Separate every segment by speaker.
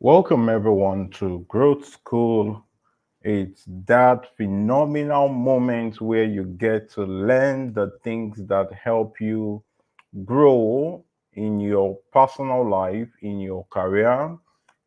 Speaker 1: Welcome everyone to Growth School. It's that phenomenal moment where you get to learn the things that help you grow in your personal life, in your career,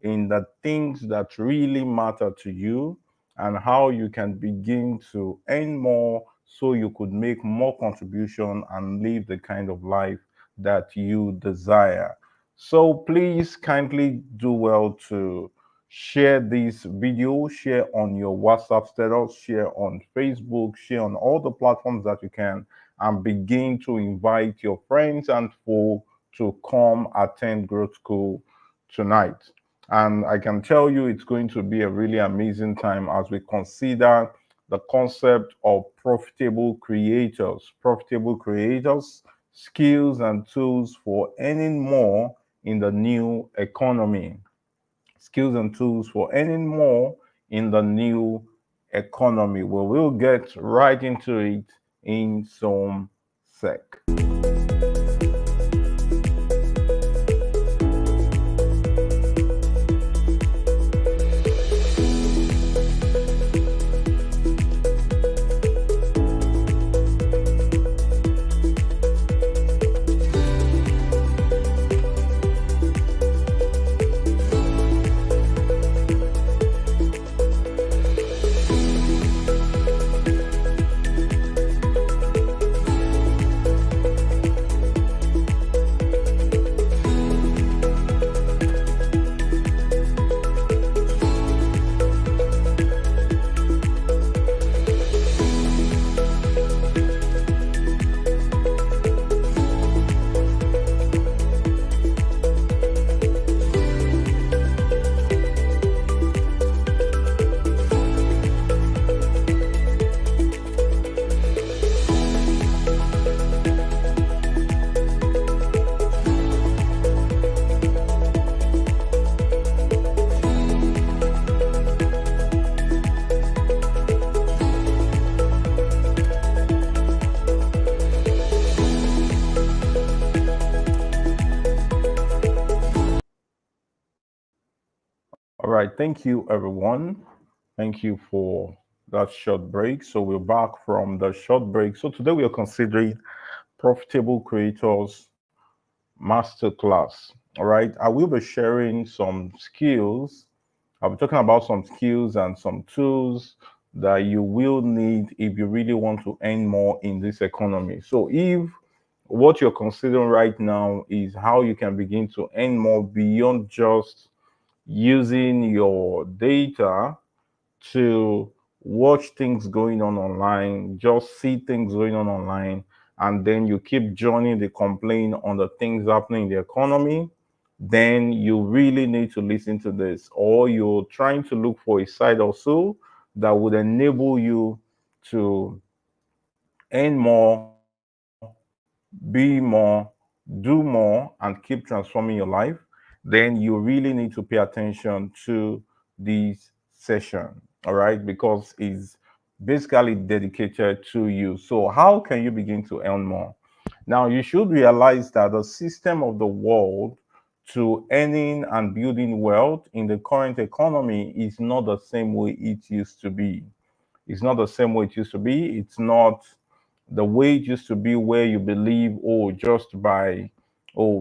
Speaker 1: in the things that really matter to you, and how you can begin to earn more so you could make more contribution and live the kind of life that you desire. So please kindly do well to share this video, share on your WhatsApp status, share on Facebook, share on all the platforms that you can, and begin to invite your friends and foe to come attend Growth School tonight. And I can tell you it's going to be a really amazing time as we consider the concept of profitable creators, skills and tools for earning more in the new economy. Skills and tools for earning more in the new economy. Well, we'll get right into it in some sec. All right, thank you, everyone. Thank you for that short break. So we're back from the short break. So today we are considering profitable creators masterclass. All right, I will be sharing some skills. I'll be talking about some skills and some tools that you will need if you really want to earn more in this economy. So if what you're considering right now is how you can begin to earn more beyond just using your data to watch things going on online, just see things going on online, and then you keep joining the complaint on the things happening in the economy, then you really need to listen to this. Or you're trying to look for a side or so that would enable you to earn more, be more, do more, and keep transforming your life, then you really need to pay attention to this session. All right, because it's basically dedicated to you. So, how can you begin to earn more? Now, you should realize that the system of the world to earning and building wealth in the current economy is not the same way it used to be. It's not the same way it used to be. It's not the way it used to be where you believe, oh, just by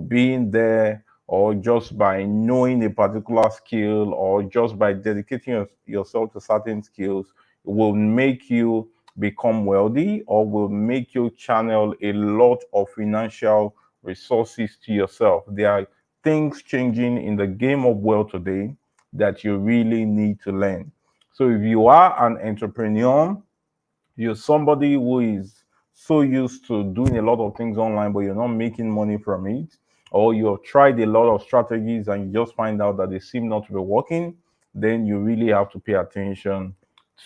Speaker 1: being there or just by knowing a particular skill or just by dedicating yourself to certain skills will make you become wealthy or will make you channel a lot of financial resources to yourself. There are things changing in the game of wealth today that you really need to learn. So if you are an entrepreneur, you're somebody who is so used to doing a lot of things online, but you're not making money from it, or you've tried a lot of strategies and you just find out that they seem not to be working, then you really have to pay attention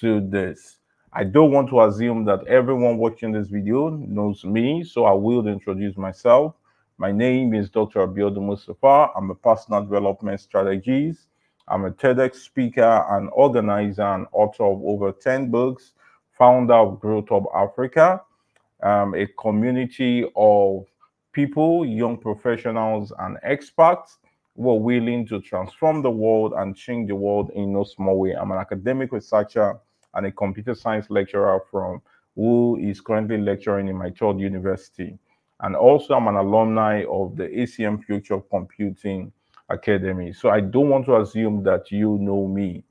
Speaker 1: to this. I don't want to assume that everyone watching this video knows me, so I will introduce myself. My name is Dr. Abiodun Mustapha. I'm a personal development strategist. I'm a TEDx speaker and organizer and author of over 10 books, founder of Growth Hub Africa, a community of people, young professionals, and experts who are willing to transform the world and change the world in no small way. I'm an academic researcher and a computer science lecturer from who is currently lecturing in my third university. And also, I'm an alumni of the ACM Future Computing Academy. So I don't want to assume that you know me.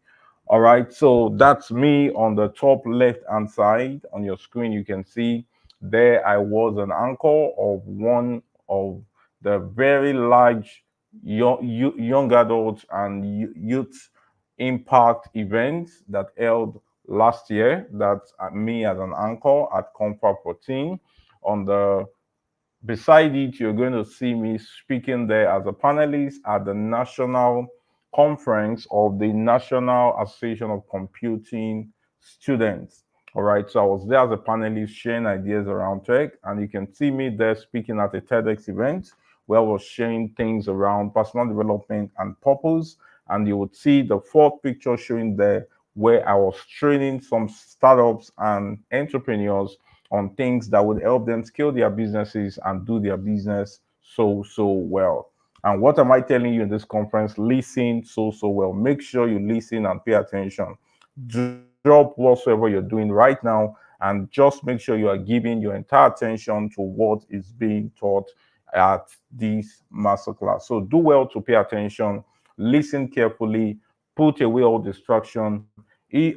Speaker 1: All right, so that's me on the top left hand side on your screen. You can see there I was an anchor of one of the very large young adults and youth impact events that held last year. That's me as an anchor at Comfort 14 on the Beside it, you're going to see me speaking there as a panelist at the national conference of the National Association of Computing Students. All right, so I was there as a panelist sharing ideas around tech, and you can see me there speaking at a TEDx event where I was sharing things around personal development and purpose. And you would see the fourth picture showing there where I was training some startups and entrepreneurs on things that would help them scale their businesses and do their business so well. And what am I telling you in this conference? Listen so well. Make sure you listen and pay attention. Drop whatsoever you're doing right now and just make sure you are giving your entire attention to what is being taught at this masterclass. So do well to pay attention, listen carefully, put away all distraction.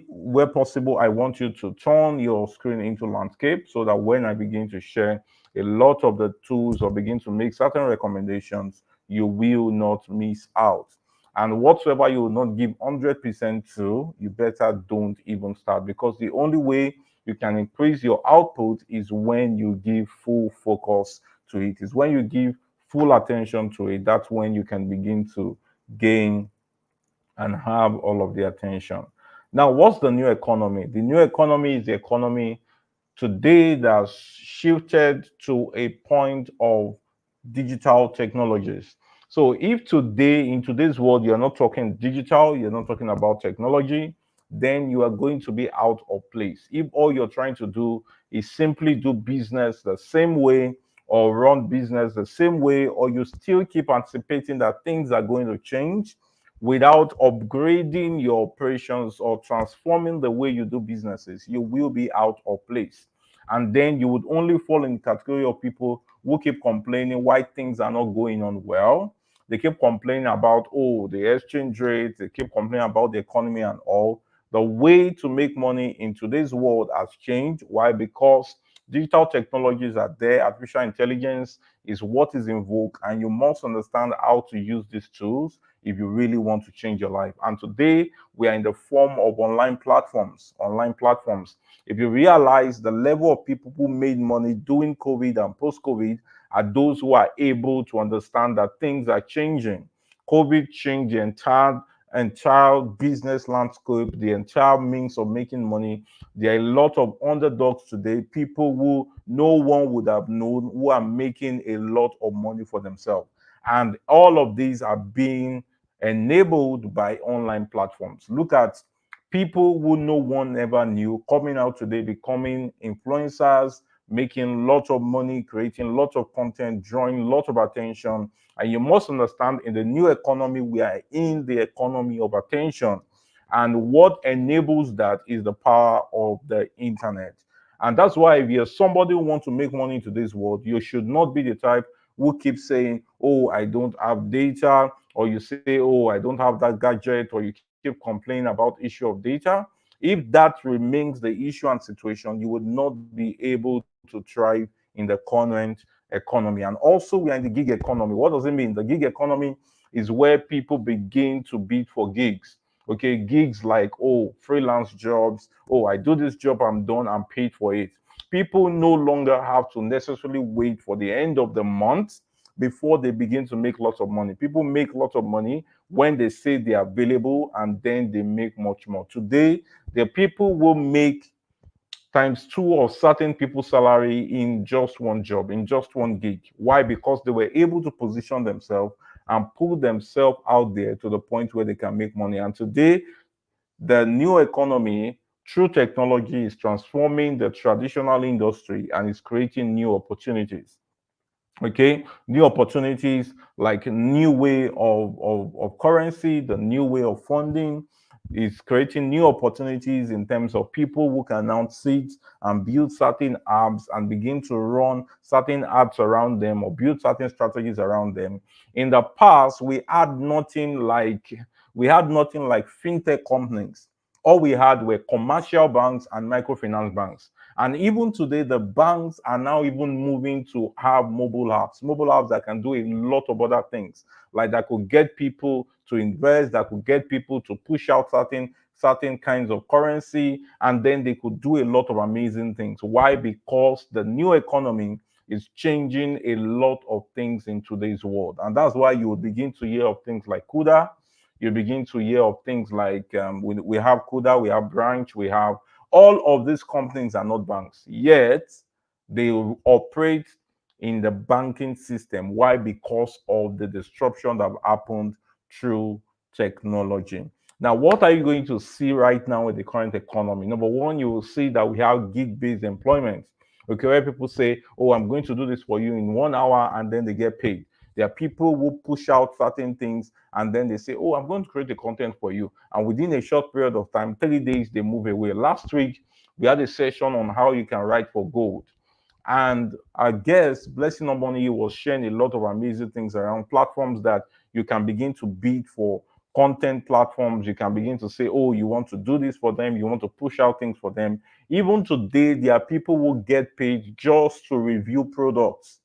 Speaker 1: Where possible, I want you to turn your screen into landscape so that when I begin to share a lot of the tools or begin to make certain recommendations, you will not miss out. And whatsoever you will not give 100% to, you better don't even start, because the only way you can increase your output is when you give full focus to it. Is when you give full attention to it. That's when you can begin to gain and have all of the attention. Now, what's the new economy? The new economy is the economy today that's shifted to a point of digital technologies. So if today, in today's world, you're not talking digital, you're not talking about technology, then you are going to be out of place. If all you're trying to do is simply do business the same way or run business the same way, or you still keep anticipating that things are going to change without upgrading your operations or transforming the way you do businesses, you will be out of place. And then you would only fall in the category of people who keep complaining why things are not going on well. They keep complaining about, oh, the exchange rate, they keep complaining about the economy and all. The way to make money in today's world has changed. Why? Because digital technologies are there, artificial intelligence is what is in vogue, and you must understand how to use these tools if you really want to change your life. And today we are in the form of online platforms. Online platforms. If you realize the level of people who made money during COVID and post-COVID are those who are able to understand that things are changing. COVID changed the entire business landscape, the entire means of making money. There are a lot of underdogs today, people who no one would have known, who are making a lot of money for themselves. And all of these are being enabled by online platforms. Look at people who no one ever knew coming out today, becoming influencers, making lots of money, creating lots of content, drawing lots of attention. And you must understand, in the new economy, we are in the economy of attention. And what enables that is the power of the internet. And that's why if you're somebody who wants to make money in today's world, you should not be the type who keeps saying, oh, I don't have data, or you say, oh, I don't have that gadget, or you keep complaining about issue of data. If that remains the issue and situation, you would not be able to thrive in the current economy. And also, we are in the gig economy. What does it mean? The gig economy is where people begin to bid for gigs. Okay, gigs like, oh, freelance jobs. Oh, I do this job, I'm done, I'm paid for it. People no longer have to necessarily wait for the end of the month before they begin to make lots of money. People make lots of money when they say they are available, and then they make much more. Today, the people will make times two of certain people's salary in just one job, in just one gig. Why? Because they were able to position themselves and pull themselves out there to the point where they can make money. And today, the new economy through technology is transforming the traditional industry and is creating new opportunities. Okay, new opportunities like a new way of currency, the new way of funding is creating new opportunities in terms of people who can now sit and build certain apps and begin to run certain apps around them or build certain strategies around them. In the past, we had nothing like fintech companies. All we had were commercial banks and microfinance banks. And even today, the banks are now even moving to have mobile apps that can do a lot of other things, like that could get people to invest, that could get people to push out certain kinds of currency, and then they could do a lot of amazing things. Why? Because the new economy is changing a lot of things in today's world, and that's why you will begin to hear of things like CUDA. You begin to hear of things like we have CUDA, we have Branch, we have all of these companies are not banks, yet they operate in the banking system. Why? Because of the disruption that happened through technology. Now, what are you going to see right now with the current economy? Number one, you will see that we have gig-based employment. Okay, where people say, "Oh, I'm going to do this for you in 1 hour," and then they get paid. There are people who push out certain things and then they say, "Oh, I'm going to create the content for you." And within a short period of time, 3 days, they move away. Last week, we had a session on how you can write for gold. And I guess Blessing Oboni was sharing a lot of amazing things around platforms that you can begin to bid for, content platforms. You can begin to say, "Oh, you want to do this for them, you want to push out things for them." Even today, there are people who get paid just to review products.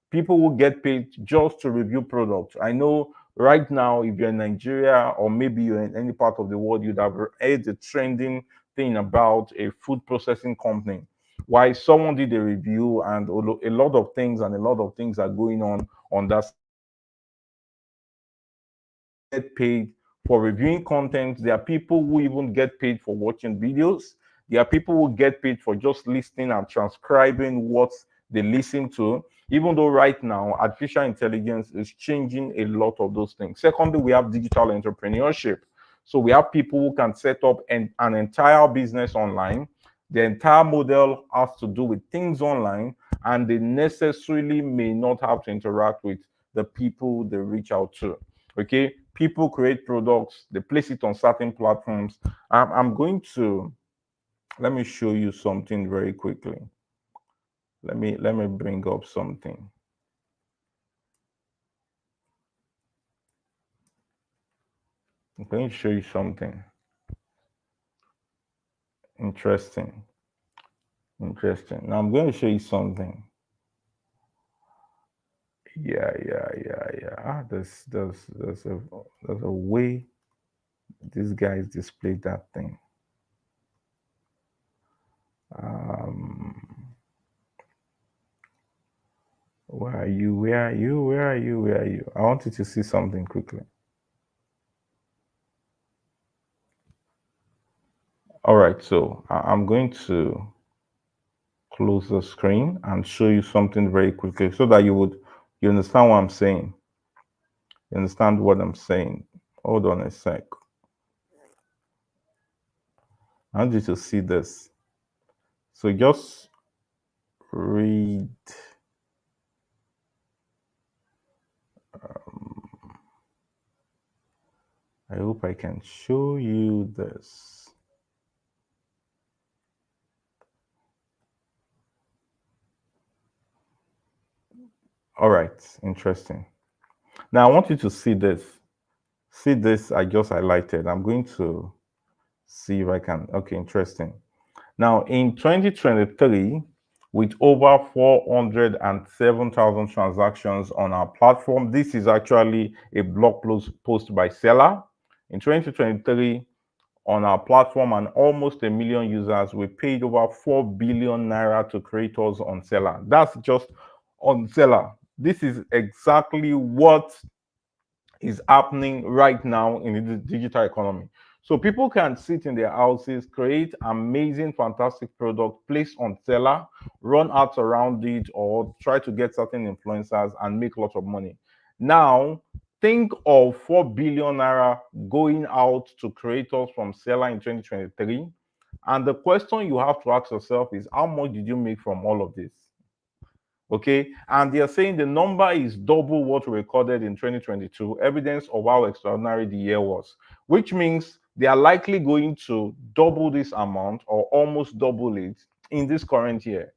Speaker 1: People who get paid just to review products. I know right now, if you're in Nigeria or maybe you're in any part of the world, you'd have heard the trending thing about a food processing company. Why someone did a review and a lot of things are going on that get paid for reviewing content. There are people who even get paid for watching videos. There are people who get paid for just listening and transcribing what they listen to. Even though right now artificial intelligence is changing a lot of those things. Secondly, we have digital entrepreneurship. So we have people who can set up an entire business online. The entire model has to do with things online, and they necessarily may not have to interact with the people they reach out to. Okay, people create products, they place it on certain platforms. I'm going to let me show you something very quickly. Let me bring up something. I'm going to show you something interesting. Interesting. Now I'm going to show you something. Yeah. There's a way these guys displayed that thing. Um, where are you? Where are you? Where are you? Where are you? I want you to see something quickly. All right, so I'm going to close the screen and show you something very quickly so that you understand what I'm saying. You understand what I'm saying. Hold on a sec. I want you to see this. So just read. I hope I can show you this. All right, interesting. Now I want you to see this. See this I just highlighted. I'm going to see if I can. Okay, interesting. Now, in 2023, with over 407,000 transactions on our platform, this is actually a blog post by Seller. In 2023, on our platform and almost a million users, we paid over 4 billion naira to creators on Seller. That's just on Seller. This is exactly what is happening right now in the digital economy. So people can sit in their houses, create amazing, fantastic product, place on Seller, run ads around it, or try to get certain influencers and make lots of money. Now, think of 4 billion naira going out to creators from Seller in 2023. And the question you have to ask yourself is, how much did you make from all of this? Okay, and they are saying the number is double what we recorded in 2022, evidence of how extraordinary the year was, which means they are likely going to double this amount or almost double it in this current year.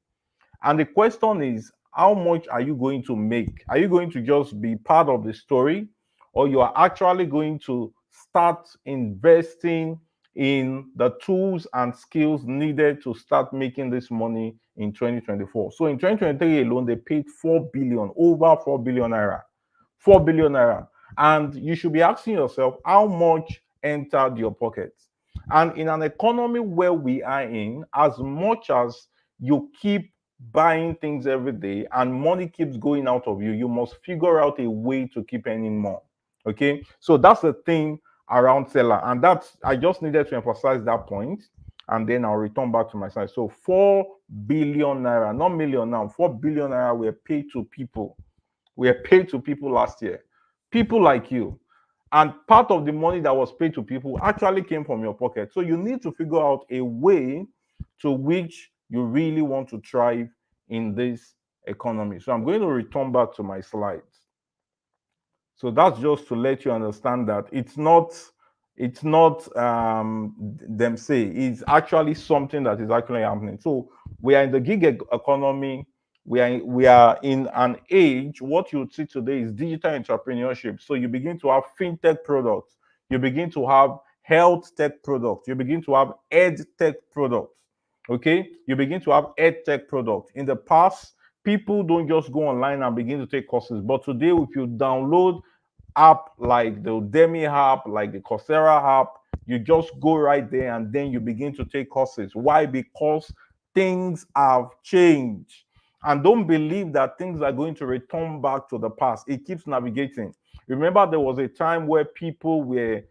Speaker 1: And the question is, how much are you going to make? Are you going to just be part of the story, or you are actually going to start investing in the tools and skills needed to start making this money in 2024? So in 2023 alone, they paid 4 billion, over 4 billion naira. 4 billion naira. And you should be asking yourself, how much entered your pocket? And in an economy where we are in, as much as you keep buying things every day and money keeps going out of you, you must figure out a way to keep earning more. Okay, so that's the thing around seller, and that's, I just needed to emphasize that point, and then I'll return back to my side. So 4 billion naira, not million now, 4 billion naira were paid to people. Were paid to people last year, people like you. And part of the money that was paid to people actually came from your pocket. So you need to figure out a way to which you really want to thrive in this economy. So I'm going to return back to my slides. So that's just to let you understand that it's not them say, it's actually something that is actually happening. So we are in the gig economy. We are in an age, what you see today is digital entrepreneurship. So you begin to have fintech products, you begin to have health tech products, you begin to have ed tech products. Okay, you begin to have ed tech products. In the past, people don't just go online and begin to take courses, but today, if you download app like the Udemy app, like the Coursera app, you just go right there and then you begin to take courses. Why? Because things have changed. And don't believe that things are going to return back to the past. It keeps navigating. Remember, there was a time where people were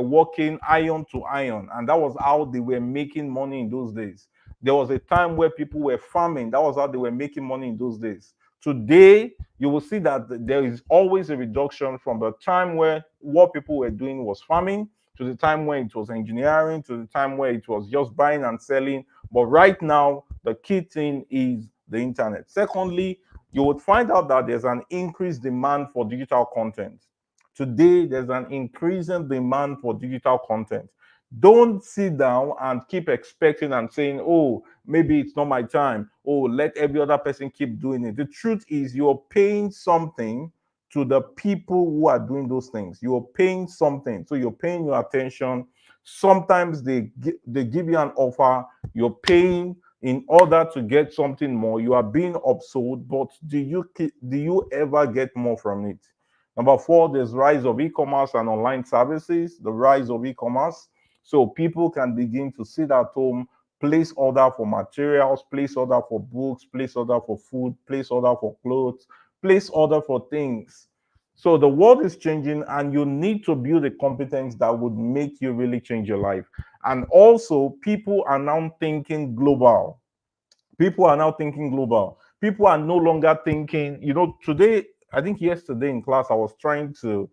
Speaker 1: working iron to iron, and that was how they were making money in those days. There was a time where people were farming. That was how they were making money in those days. Today, you will see that there is always a reduction from the time where what people were doing was farming to the time when it was engineering to the time where it was just buying and selling. But right now, the key thing is the internet. Secondly, you would find out that there's an increased demand for digital content. Today, there's an increasing demand for digital content. Don't sit down and keep expecting and saying, oh, maybe it's not my time. Oh, let every other person keep doing it. The truth is, you're paying something to the people who are doing those things. You're paying something. So you're paying your attention. Sometimes they give you an offer. You're paying in order to get something more. You are being upsold, but do you ever get more from it? Number four, there's rise of e-commerce and online services, the rise of e-commerce. So people can begin to sit at home, place order for materials, place order for books, place order for food, place order for clothes, place order for things. So the world is changing, and you need to build a competence that would make you really change your life. And also, people are now thinking global. People are now thinking global. People are no longer thinking, today, I think yesterday in class, I was trying to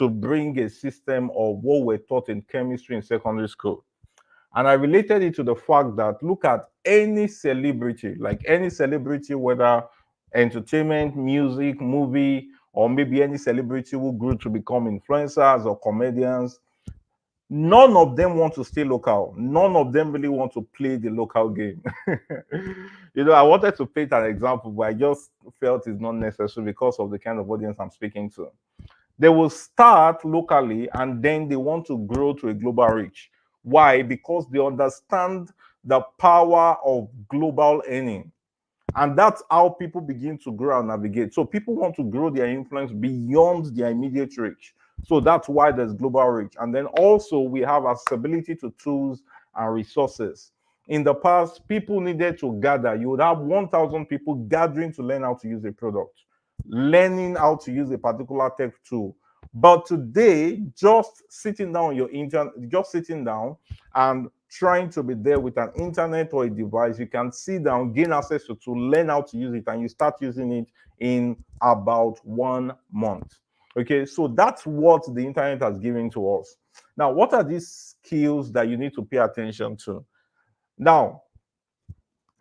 Speaker 1: bring a system of what we're taught in chemistry in secondary school. And I related it to the fact that look at any celebrity, like any celebrity, whether entertainment, music, movie, or maybe any celebrity who grew to become influencers or comedians, none of them want to stay local. None of them really want to play the local game. I wanted to paint an example, but I just felt it's not necessary because of the kind of audience I'm speaking to. They will start locally and then they want to grow to a global reach. Why? Because they understand the power of global earning. And that's how people begin to grow and navigate. So people want to grow their influence beyond their immediate reach. So that's why there's global reach. And then also we have accessibility to tools and resources. In the past, people needed to gather. You would have 1,000 people gathering to learn how to use a product, learning how to use a particular tech tool. But today, just sitting down on your internet, just sitting down and trying to be there with an internet or a device, you can sit down, gain access to learn how to use it, and you start using it in about 1 month. Okay, so that's what the internet has given to us. Now, what are these skills that you need to pay attention to? Now,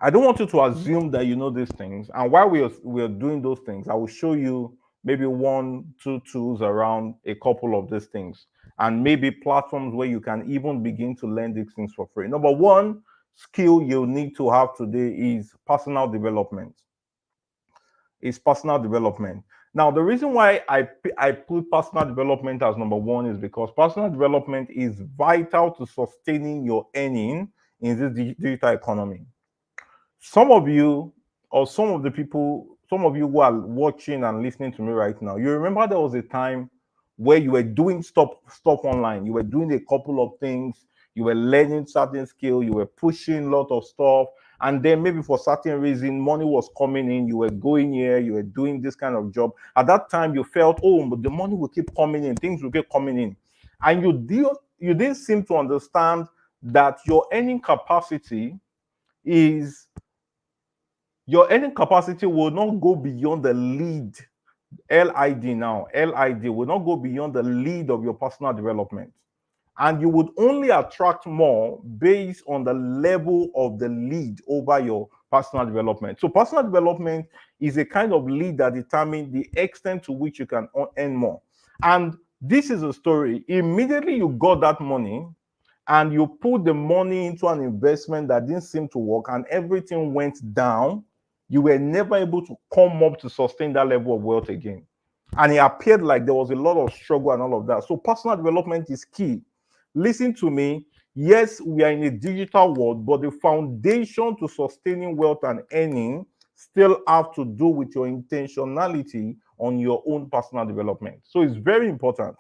Speaker 1: I don't want you to assume that you know these things. And while we are doing those things, I will show you maybe one, two tools around a couple of these things, and maybe platforms where you can even begin to learn these things for free. Number one skill you need to have today is personal development. Is personal development. Now, the reason why I put personal development as number one is because personal development is vital to sustaining your earning in this digital economy. Some of you, or some of the people, some of you who are watching and listening to me right now, you remember there was a time where you were doing stuff online. You were doing a couple of things, you were learning certain skill, you were pushing a lot of stuff, and then maybe for certain reason money was coming in, you were going here, you were doing this kind of job. At that time you felt, oh, but the money will keep coming in, things will keep coming in, and you didn't seem to understand that is your earning capacity will not go beyond the lead. LID now, LID will not go beyond the lead of your personal development. And you would only attract more based on the level of the lead over your personal development. So personal development is a kind of lead that determines the extent to which you can earn more. And this is a story. Immediately you got that money and you put the money into an investment that didn't seem to work and everything went down, you were never able to come up to sustain that level of wealth again. And it appeared like there was a lot of struggle and all of that. So personal development is key. Listen to me. Yes, we are in a digital world, but the foundation to sustaining wealth and earning still have to do with your intentionality on your own personal development. So it's very important.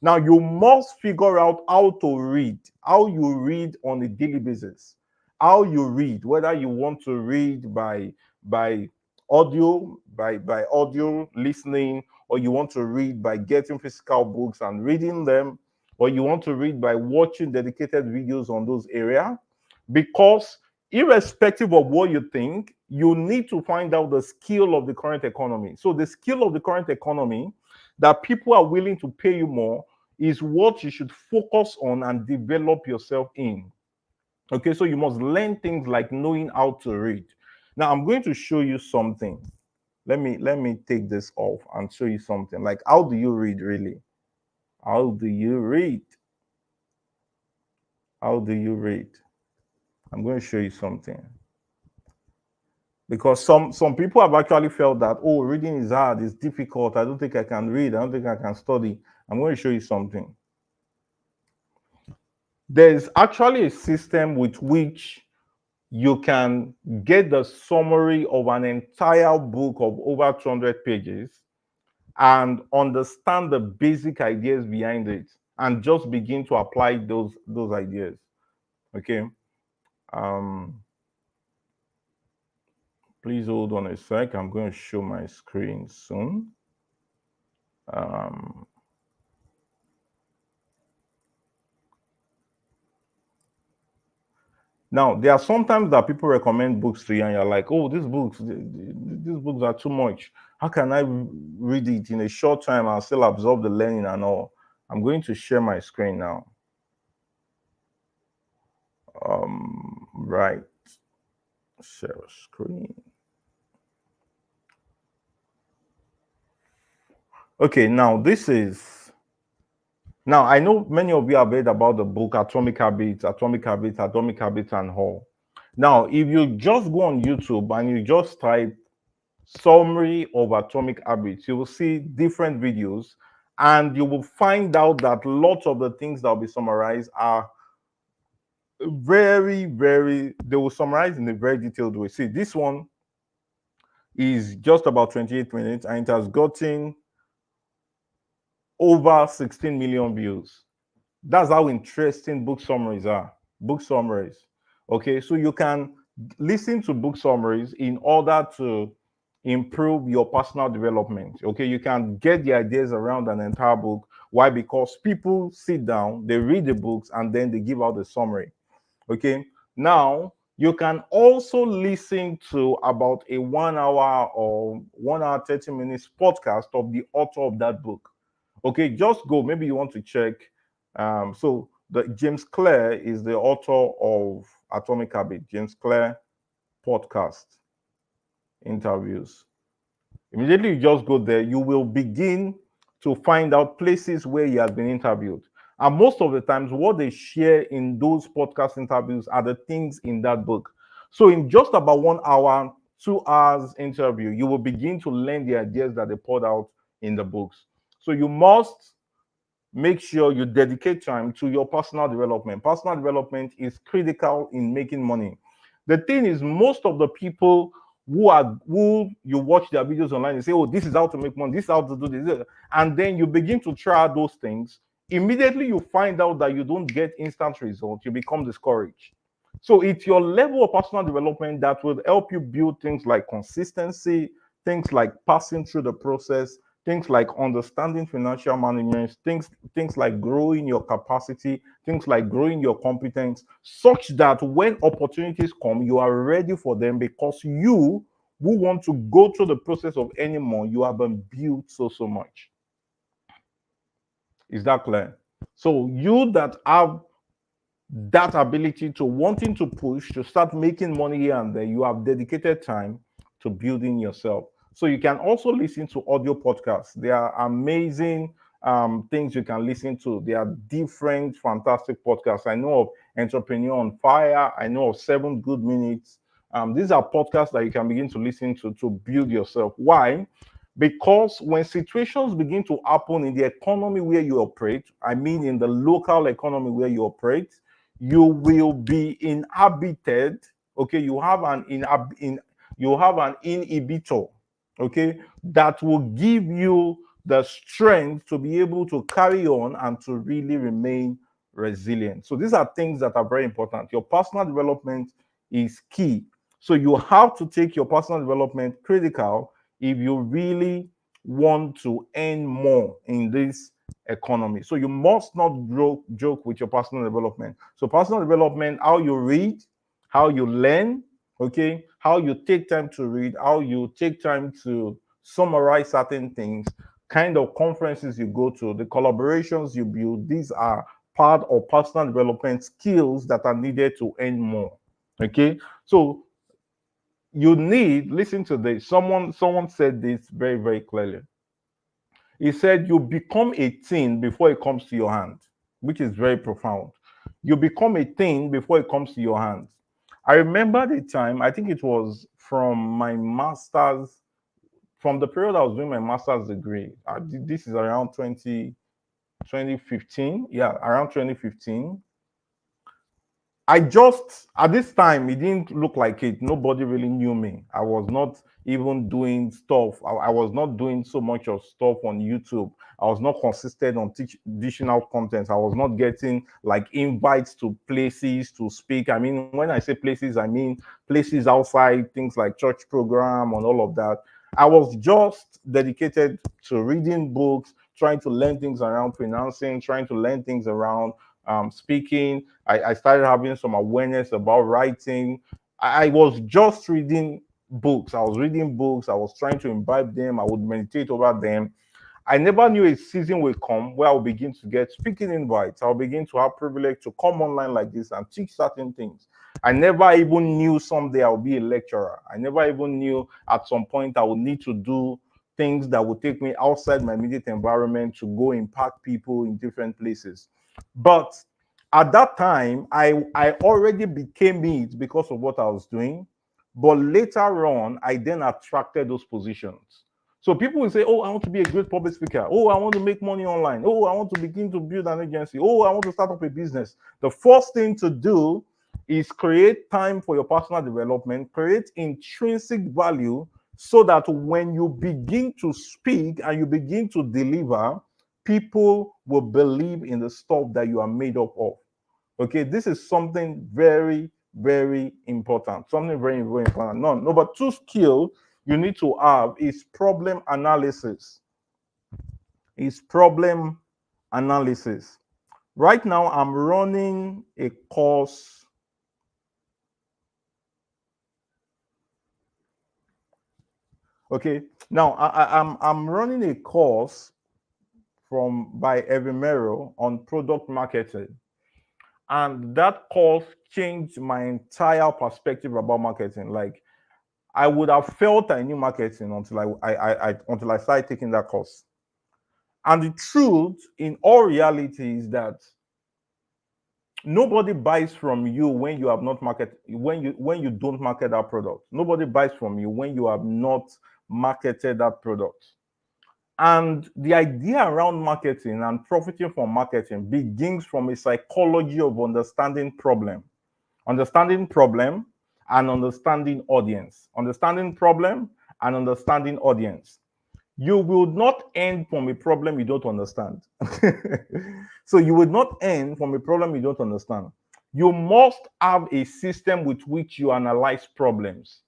Speaker 1: Now you must figure out how to read, how you read on a daily basis, how you read, whether you want to read by by audio listening, or you want to read by getting physical books and reading them, or you want to read by watching dedicated videos on those areas. Because irrespective of what you think, you need to find out the skill of the current economy. So the skill of the current economy that people are willing to pay you more is what you should focus on and develop yourself in. Okay, so you must learn things like knowing how to read. Now I'm going to show you something. Let me take this off and show you something. Like, how do you read really? How do you read? How do you read? I'm going to show you something. Because some people have actually felt that, oh, reading is hard, it's difficult, I don't think I can read, I don't think I can study. I'm going to show you something. There's actually a system with which you can get the summary of an entire book of over 200 pages and understand the basic ideas behind it and just begin to apply those ideas. Okay. um Please hold on a sec. I'm going to show my screen soon. um Now, there are sometimes that people recommend books to you, and you're like, "Oh, these books are too much. How can I read it in a short time and still absorb the learning and all?" I'm going to share my screen now. Right, share screen. Okay, now I know many of you have read about the book Atomic Habits, Atomic Habits, Atomic Habits, and all. Now, if you just go on YouTube and you just type summary of Atomic Habits, you will see different videos, and you will find out that lots of the things that will be summarized are they will summarize in a very detailed way. See, this one is just about 28 minutes and it has gotten over 16 million views. That's how interesting book summaries are. Book summaries. Okay, so you can listen to book summaries in order to improve your personal development. Okay, you can get the ideas around an entire book. Why? Because people sit down, they read the books, and then they give out the summary. Okay, now you can also listen to about a 1 hour or 1 hour 30 minutes podcast of the author of that book. Okay, just go. Maybe you want to check. So the James Clear is the author of Atomic Habit. James Clear podcast interviews. Immediately you just go there, you will begin to find out places where he has been interviewed. And most of the times, what they share in those podcast interviews are the things in that book. So, in just about 1 hour, 2 hours interview, you will begin to learn the ideas that they poured out in the books. So, you must make sure you dedicate time to your personal development. Personal development is critical in making money. The thing is, most of the people who you watch their videos online and say, "Oh, this is how to make money. This is how to do this," and then you begin to try those things. Immediately, you find out that you don't get instant results. You become discouraged. So it's your level of personal development that will help you build things like consistency, things like passing through the process, things like understanding financial management, things like growing your capacity, things like growing your competence, such that when opportunities come, you are ready for them because you who want to go through the process of earning more, you have been built so much. Is that clear? So you that have that ability to wanting to push to start making money here and there, you have dedicated time to building yourself. So you can also listen to audio podcasts. There are amazing things you can listen to. There are different fantastic podcasts. I know of Entrepreneur on Fire. I know of 7 Good Minutes. These are podcasts that you can begin to listen to build yourself. Why? Because when situations begin to happen in the economy where you operate, I mean in the local economy where you operate, you will be inhabited. Okay, you have an inhibitor. Okay, that will give you the strength to be able to carry on and to really remain resilient. So these are things that are very important. Your personal development is key. So you have to take your personal development critical if you really want to earn more in this economy. So you must not joke with your personal development. So personal development, how you read, how you learn, okay, how you take time to read, how you take time to summarize certain things, kind of conferences you go to, the collaborations you build, these are part of personal development skills that are needed to earn more. Okay, so you need, listen to this, someone said this very clearly. He said you become a thing before it comes to your hand, which is very profound. You become a thing before it comes to your hands. I remember the time, I think it was from my master's, from the period I was doing my master's degree. This is around 2015. Yeah, around 2015. I just, at this time, it didn't look like it. Nobody really knew me. I was not even doing stuff. I was not doing so much of stuff on YouTube. I was not consistent on additional content. I was not getting like invites to places to speak. I mean, when I say places, I mean places outside, things like church program and all of that. I was just dedicated to reading books, trying to learn things around financing, trying to learn things around speaking. I started having some awareness about writing. I was just reading books. I was reading books. I was trying to imbibe them. I would meditate over them. I never knew a season will come where I'll begin to get speaking invites. I'll begin to have privilege to come online like this and teach certain things. I never even knew someday I'll be a lecturer. I never even knew at some point I would need to do things that would take me outside my immediate environment to go impact people in different places. But at that time, I already became it because of what I was doing. But later on, I then attracted those positions. So people will say, "Oh, I want to be a great public speaker. Oh, I want to make money online. Oh, I want to begin to build an agency. Oh, I want to start up a business." The first thing to do is create time for your personal development, create intrinsic value so that when you begin to speak and you begin to deliver, people will believe in the stuff that you are made up of. Okay, this is something very important. Something very important. Number two skill you need to have is problem analysis. Is problem analysis. Right now, I'm running a course. Okay, now I'm running a course from by Evimero on product marketing. And that course changed my entire perspective about marketing. Like, I would have felt I knew marketing until I started taking that course. And the truth, in all reality, is that nobody buys from you when you have not market when you don't market that product. Nobody buys from you when you have not marketed that product. And the idea around marketing and profiting from marketing begins from a psychology of understanding problem and understanding audience. Understanding problem and understanding audience. You will not end from a problem you don't understand. So you will not end from a problem you don't understand. You must have a system with which you analyze problems.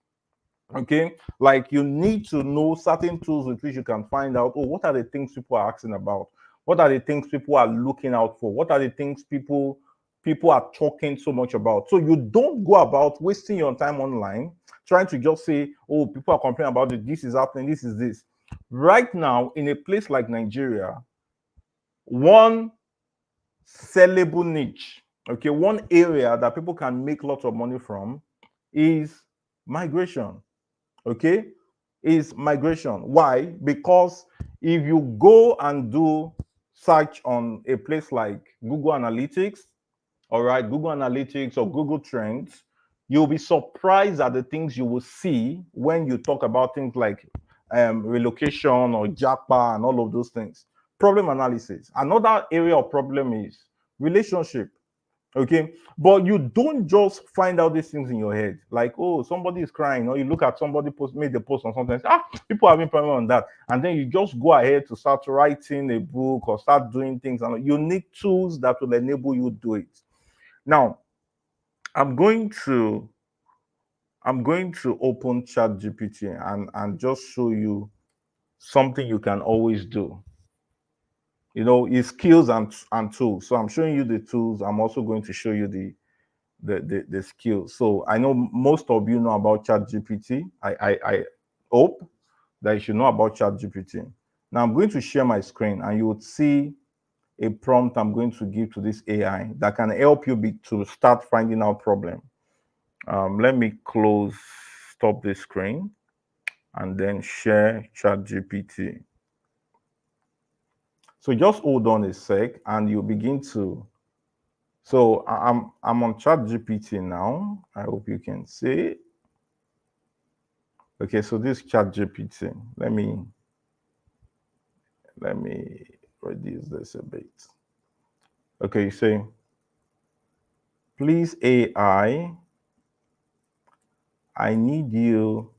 Speaker 1: Okay, like you need to know certain tools with which you can find out, oh, what are the things people are asking about? What are the things people are looking out for? What are the things people are talking so much about? So you don't go about wasting your time online trying to just say, oh, people are complaining about it, this is happening, this is this. Right now, in a place like Nigeria, one sellable niche, okay, one area that people can make lots of money from is migration. Okay, is migration. Why? Because if you go and do search on a place like Google Analytics, all right, Google Analytics or Google Trends, you'll be surprised at the things you will see when you talk about things like relocation or japa and all of those things. Problem analysis. Another area of problem is relationship. Okay, but you don't just find out these things in your head, like, oh, somebody is crying, or you look at somebody made a post on something, people have been problem on that, and then you just go ahead to start writing a book or start doing things, and you need tools that will enable you to do it. Now, i'm going to I'm going to open ChatGPT and just show you something you can always do. It's skills and tools. So I'm showing you the tools. I'm also going to show you the skills. So I know most of you know about ChatGPT. I hope that you should know about ChatGPT. Now I'm going to share my screen, and you would see a prompt I'm going to give to this AI that can help you to start finding out problem. Let me stop this screen, and then share ChatGPT. So just hold on a sec, and you begin to. So I'm on ChatGPT now. I hope you can see. Okay, so this ChatGPT. Let me reduce this a bit. Okay, you say, please AI, I need you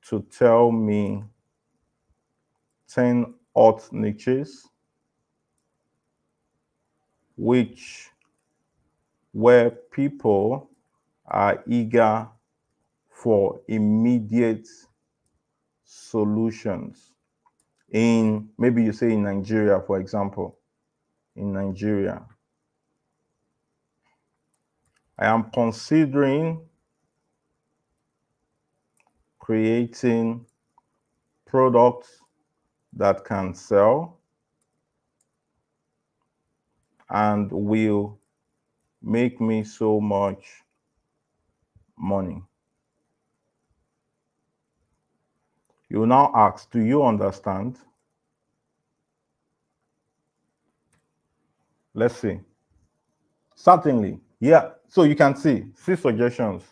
Speaker 1: to tell me 10 hot niches where people are eager for immediate solutions. Maybe you say in Nigeria, for example. In Nigeria, I am considering creating products that can sell and will make me so much money. You will now ask, do you understand? Let's see. Certainly. Yeah. So you can see suggestions.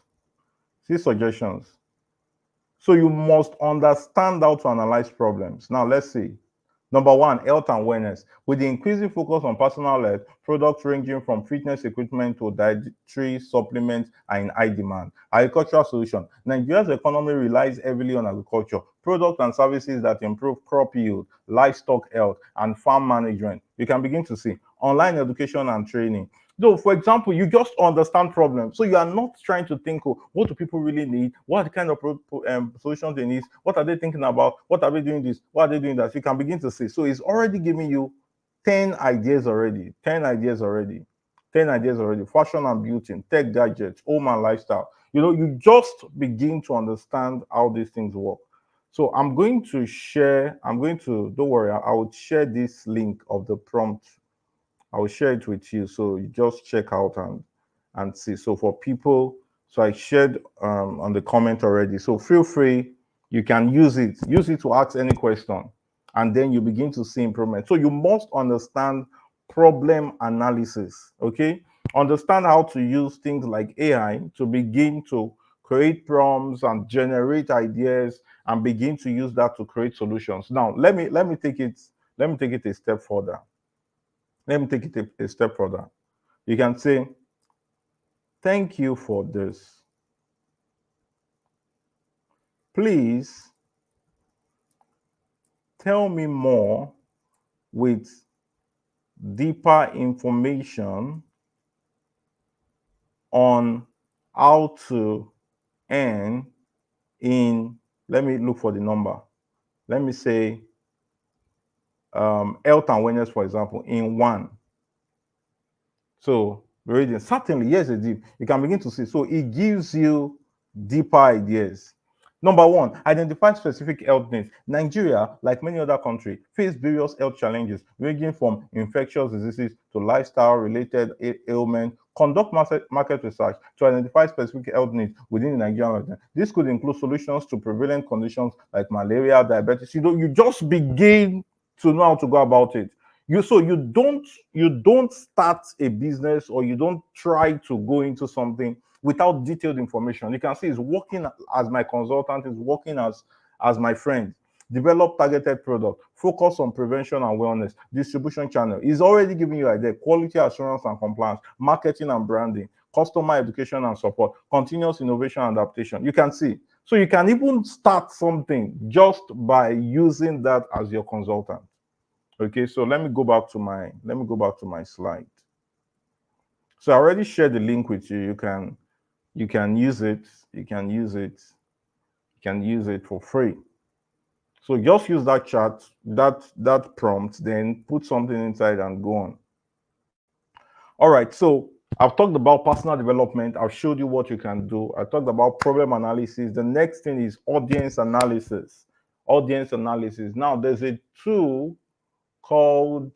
Speaker 1: See suggestions. So you must understand how to analyze problems. Now let's see. Number one, health and wellness. With the increasing focus on personal health, products ranging from fitness equipment to dietary supplements are in high demand. Agricultural solution. Nigeria's economy relies heavily on agriculture. Products and services that improve crop yield, livestock health, and farm management. You can begin to see online education and training. So, for example, you just understand problems. So you are not trying to think, oh, what do people really need? What are the kind of solutions they need? What are they thinking about? What are they doing this? What are they doing that? You can begin to see. So it's already giving you 10 ideas already. 10 ideas already. 10 ideas already. Fashion and beauty, tech gadgets, home and lifestyle. You just begin to understand how these things work. So don't worry, I will share this link of the prompt I will share it with you. So you just check out and see. So for people, so I shared on the comment already. So feel free, you can use it. Use it to ask any question, and then you begin to see improvement. So you must understand problem analysis. Okay, understand how to use things like AI to begin to create prompts and generate ideas and begin to use that to create solutions. Now, let me take it a step further. Let me take it a step further. You can say, thank you for this. Please tell me more with deeper information on how to earn in, let me look for the number. Let me say health and wellness, for example, in one. So reading, certainly, yes, it did. You can begin to see. So it gives you deeper ideas. Number one, identify specific health needs. Nigeria, like many other countries, face various health challenges ranging from infectious diseases to lifestyle-related ailments. Conduct market research to identify specific health needs within the Nigerian market. This could include solutions to prevalent conditions like malaria, diabetes. You just begin to know how to go about it. You don't start a business, or you don't try to go into something without detailed information. You can see he's working as my consultant, he's working as my friend. Develop targeted product, focus on prevention and wellness, distribution channel. He's already giving you idea, quality assurance and compliance, marketing and branding, customer education and support, continuous innovation and adaptation. You can see. So you can even start something just by using that as your consultant. Okay, so let me go back to my slide. So I already shared the link with you. You can use it. You can use it for free. So just use that chat, that prompt, then put something inside and go on. All right. So I've talked about personal development. I've showed you what you can do. I talked about problem analysis. The next thing is audience analysis. Audience analysis. Now there's a tool called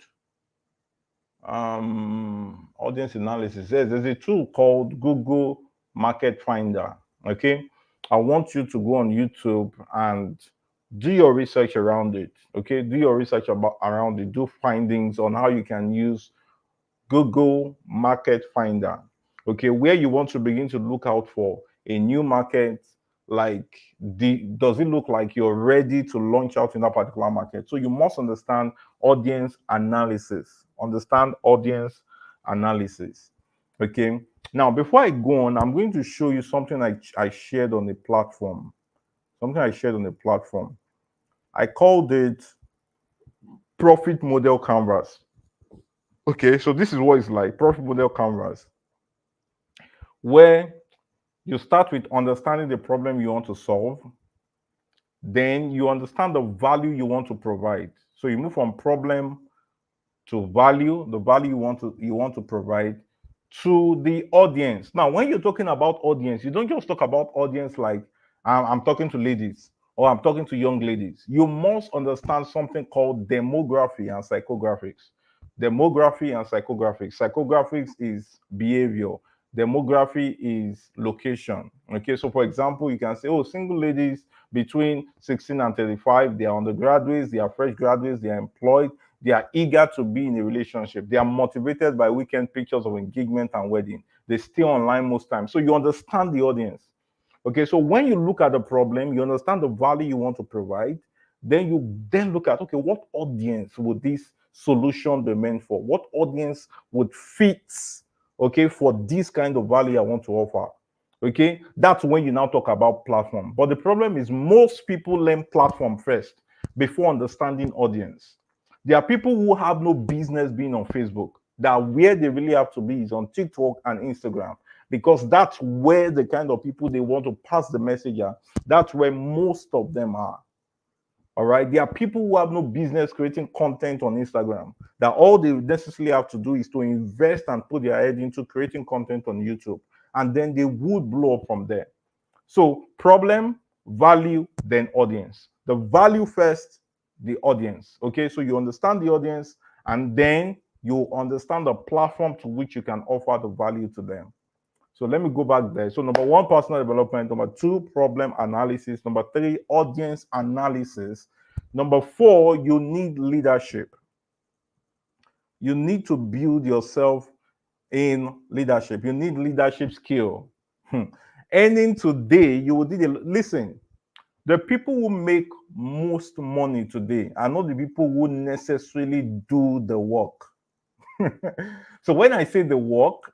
Speaker 1: audience analysis. Yes, there's a tool called Google Market Finder. Okay, I want you to go on YouTube and do your research around it. Okay, do your research around it. Do findings on how you can use Google Market Finder. Okay, where you want to begin to look out for a new market, like does it look like you're ready to launch out in that particular market? So you must understand audience analysis. Understand audience analysis. Okay. Now, before I go on, I'm going to show you something I shared on the platform. Something I shared on the platform. I called it Profit Model Canvas. Okay, so this is what it's like, Profit Model Canvas, where you start with understanding the problem you want to solve. Then you understand the value you want to provide. So you move from problem to value, the value you want to provide to the audience. Now, when you're talking about audience, you don't just talk about audience like I'm talking to ladies or I'm talking to young ladies. You must understand something called demography and psychographics. Demography and psychographics. Psychographics is behavior. Demography is location. Okay, so for example, you can say, oh, single ladies between 16 and 35, they are undergraduates, they are fresh graduates, they are employed, they are eager to be in a relationship. They are motivated by weekend pictures of engagement and wedding. They stay online most times. So you understand the audience. Okay, so when you look at the problem, you understand the value you want to provide, then you look at, okay, what audience would this solution be meant for? What audience would fit, okay, for this kind of value I want to offer? Okay, that's when you now talk about platform. But the problem is most people learn platform first before understanding audience. There are people who have no business being on Facebook, that where they really have to be is on TikTok and Instagram, because that's where the kind of people they want to pass the message are. That's where most of them are. All right. There are people who have no business creating content on Instagram, that all they necessarily have to do is to invest and put their head into creating content on YouTube, and then they would blow up from there. So problem, value, then audience. The value first, the audience. Okay, so you understand the audience, and then you understand the platform to which you can offer the value to them. So let me go back there. So number one, personal development. Number two, problem analysis. Number three, audience analysis. Number four, you need leadership. You need to build yourself in leadership. You need leadership skill. Earning today, you will need listen. The people who make most money today are not the people who necessarily do the work. So when I say the work,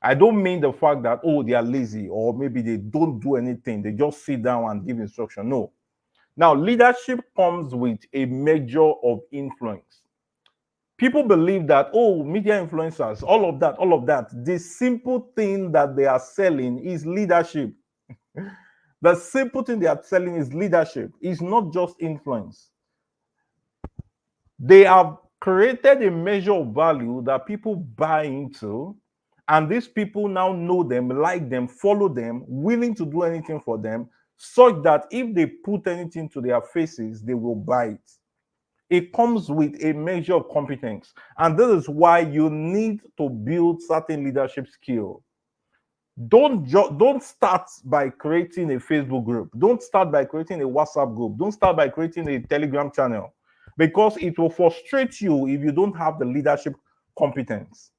Speaker 1: I don't mean the fact that, oh, they are lazy or maybe they don't do anything. They just sit down and give instruction. No. Now, leadership comes with a measure of influence. People believe that, oh, media influencers, all of that, all of that. The simple thing that they are selling is leadership. The simple thing they are selling is leadership. It's not just influence. They have created a measure of value that people buy into, and these people now know them, like them, follow them, willing to do anything for them, such that if they put anything to their faces, they will buy it. It comes with a measure of competence. And this is why you need to build certain leadership skill. Don't start by creating a Facebook group. Don't start by creating a WhatsApp group. Don't start by creating a Telegram channel, because it will frustrate you if you don't have the leadership competence.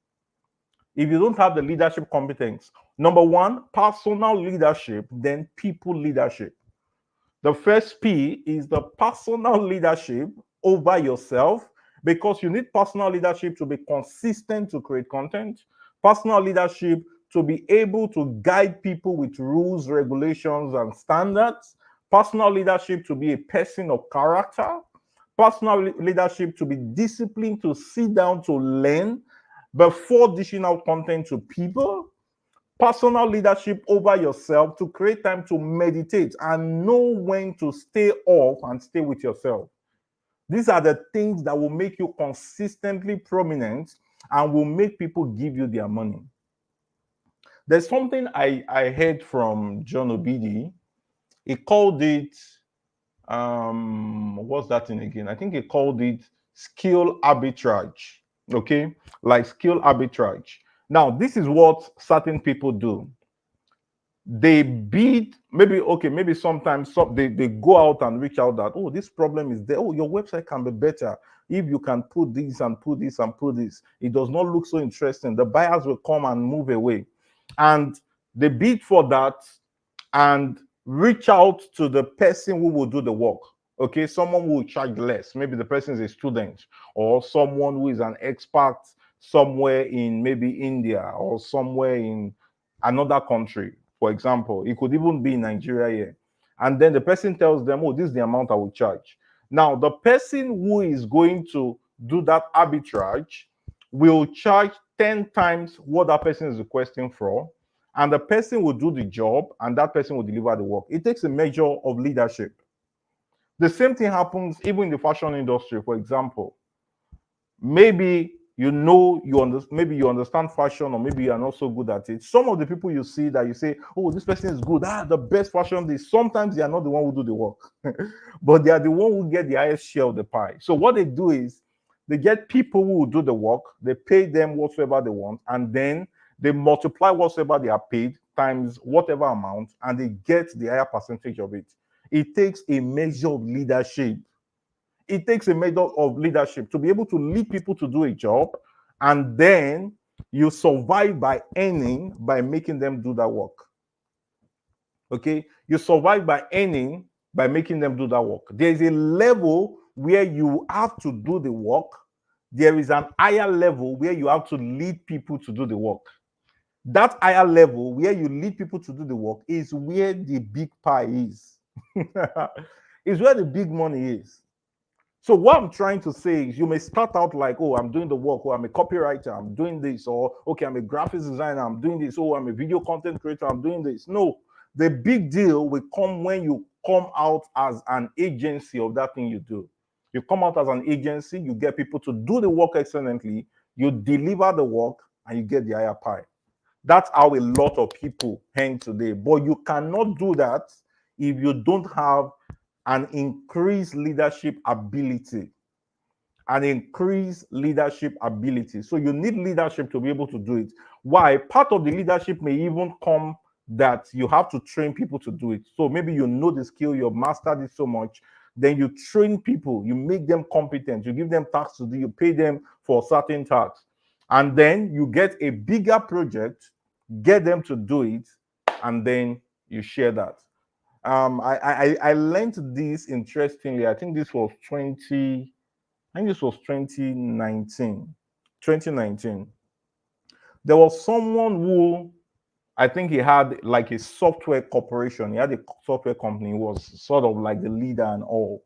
Speaker 1: If you don't have the leadership competence, number one, personal leadership, then people leadership. The first P is the personal leadership over yourself, because you need personal leadership to be consistent to create content, personal leadership to be able to guide people with rules, regulations, and standards, personal leadership to be a person of character, personal leadership to be disciplined to sit down to learn before dishing out content to people, personal leadership over yourself to create time to meditate and know when to stay off and stay with yourself. These are the things that will make you consistently prominent and will make people give you their money. There's something I heard from John Obidi. He called it, what's that thing again? I think he called it skill arbitrage. Okay, like skill arbitrage. Now, this is what certain people do. They bid, maybe, okay, maybe sometimes they go out and reach out that, oh, this problem is there. Oh, your website can be better if you can put this and put this and put this. It does not look so interesting. The buyers will come and move away. And they bid for that and reach out to the person who will do the work. Okay, someone who will charge less. Maybe the person is a student, or someone who is an expert somewhere in maybe India or somewhere in another country. For example, it could even be in Nigeria here. And then the person tells them, oh, this is the amount I will charge. Now, the person who is going to do that arbitrage will charge 10 times what that person is requesting for, and the person will do the job, and that person will deliver the work. It takes a measure of leadership. The same thing happens even in the fashion industry. For example, maybe maybe you understand fashion, or maybe you are not so good at it. Some of the people you see that you say, oh, this person is good, the best fashion this, sometimes they are not the one who do the work, but they are the one who get the highest share of the pie. So what they do is they get people who will do the work, they pay them whatsoever they want, and then they multiply whatsoever they are paid times whatever amount, and they get the higher percentage of it. It takes a measure of leadership. It takes a measure of leadership to be able to lead people to do a job, and then you survive by earning by making them do that work. Okay, you survive by earning by making them do that work. There is a level where you have to do the work. There is an higher level where you have to lead people to do the work. That higher level where you lead people to do the work is where the big pie is. Is where the big money is. So what I'm trying to say is, you may start out like, oh, I'm doing the work, or I'm a copywriter, I'm doing this, or okay, I'm a graphics designer, I'm doing this, oh, I'm a video content creator, I'm doing this. No, the big deal will come when you come out as an agency of that thing you do. You come out as an agency, you get people to do the work excellently, you deliver the work, and you get the higher pie. That's how a lot of people earn today. But you cannot do that if you don't have an increased leadership ability. and increase leadership ability. So you need leadership to be able to do it. Why? Part of the leadership may even come that you have to train people to do it. So maybe you know the skill, you've mastered it so much, then you train people, you make them competent, you give them tasks to do, you pay them for certain tasks. And then you get a bigger project, get them to do it, and then you share that. I learned this interestingly. I think this was 2019. 2019. There was someone who, I think he had like a software corporation. He had a software company. He was sort of like the leader and all.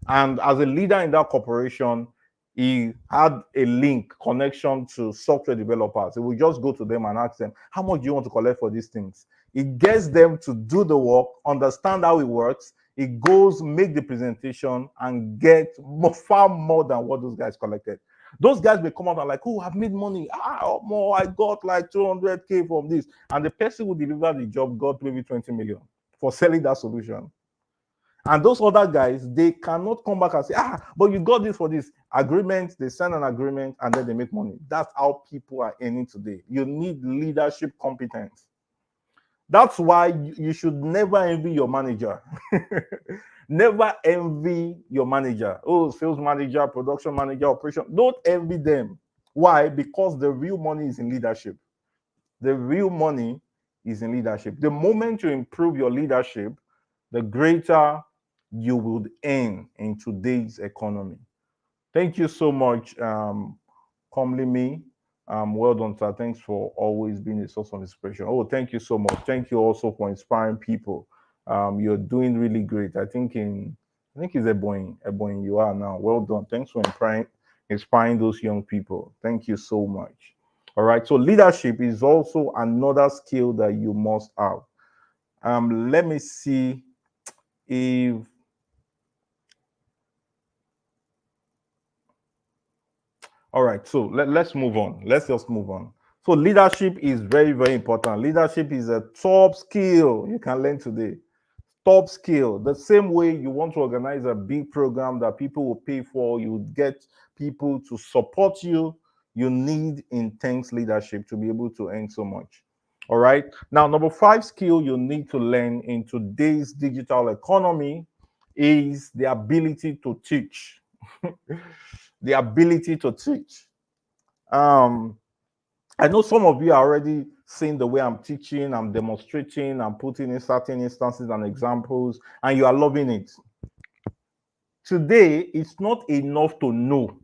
Speaker 1: And as a leader in that corporation, he had a link connection to software developers. He would just go to them and ask them, how much do you want to collect for these things? It gets them to do the work, understand how it works. It goes, make the presentation, and get far more than what those guys collected. Those guys may come out and like, oh, I've made money. More, I got like 200K from this. And the person who delivered the job got maybe 20 million for selling that solution. And those other guys, they cannot come back and say, but you got this for this agreement. They sign an agreement and then they make money. That's how people are earning today. You need leadership competence. That's why you should never envy your manager. Never envy your manager. Oh, sales manager, production manager, operation. Don't envy them. Why? Because the real money is in leadership. The real money is in leadership. The moment you improve your leadership, the greater you would earn in today's economy. Thank you so much, Comely Me. Well done, sir. Thanks for always being a source of inspiration. Oh, thank you so much. Thank you also for inspiring people. You're doing really great. I think it's Eboing you are now. Well done. Thanks for inspiring those young people. Thank you so much. All right. So leadership is also another skill that you must have. Let me see if all right, so let's move on. Let's just move on. So leadership is very, very important. Leadership is a top skill you can learn today. Top skill. The same way you want to organize a big program that people will pay for, you get people to support you, you need intense leadership to be able to earn so much. All right. Now, number 5 skill you need to learn in today's digital economy is the ability to teach. The ability to teach. I know some of you are already seeing the way I'm teaching, I'm demonstrating, I'm putting in certain instances and examples, and you are loving it. Today, it's not enough to know.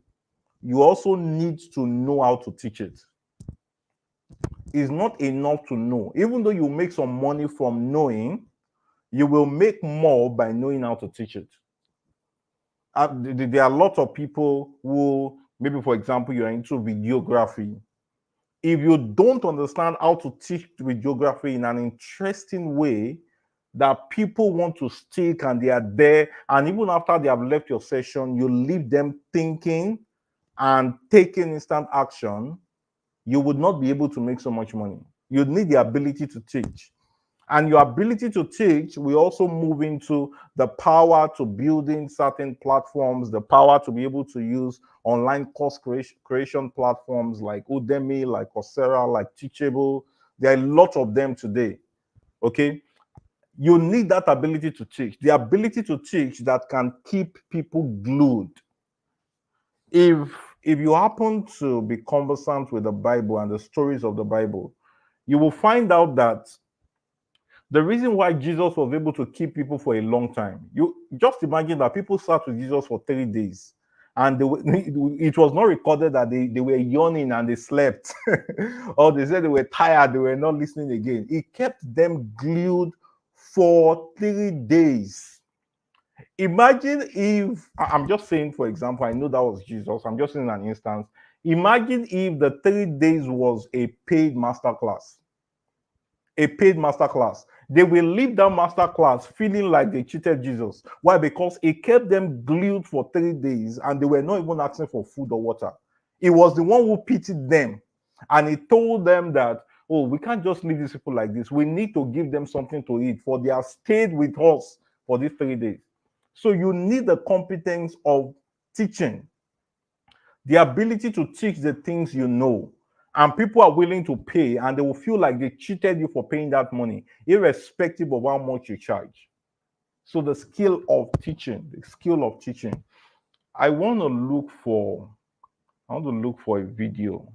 Speaker 1: You also need to know how to teach it. It's not enough to know. Even though you make some money from knowing, you will make more by knowing how to teach it. There are a lot of people who, maybe for example, you're into videography. If you don't understand how to teach videography in an interesting way that people want to stick and they are there, and even after they have left your session, you leave them thinking and taking instant action, you would not be able to make so much money. You need the ability to teach. And your ability to teach will also move into the power to building certain platforms, the power to be able to use online course creation platforms like Udemy, like Coursera, like Teachable. There are a lot of them today. Okay. You need that ability to teach, the ability to teach that can keep people glued. If you happen to be conversant with the Bible and the stories of the Bible, you will find out that the reason why Jesus was able to keep people for a long time, you just imagine that people sat with Jesus for 3 days and it was not recorded that they were yawning and they slept or they said they were tired, they were not listening again. He kept them glued for 3 days. Imagine if, I'm just saying, for example, I know that was Jesus, I'm just saying an instance. Imagine if the 3 days was a paid masterclass. A paid masterclass. They will leave that masterclass feeling like they cheated Jesus. Why? Because it kept them glued for 3 days and they were not even asking for food or water. It was the one who pitied them and he told them that, oh, we can't just leave these people like this. We need to give them something to eat, for they have stayed with us for these 3 days. So you need the competence of teaching. The ability to teach the things you know, and people are willing to pay, and they will feel like they cheated you for paying that money, irrespective of how much you charge. So the skill of teaching, the skill of teaching. I want to look for, I want to look for a video.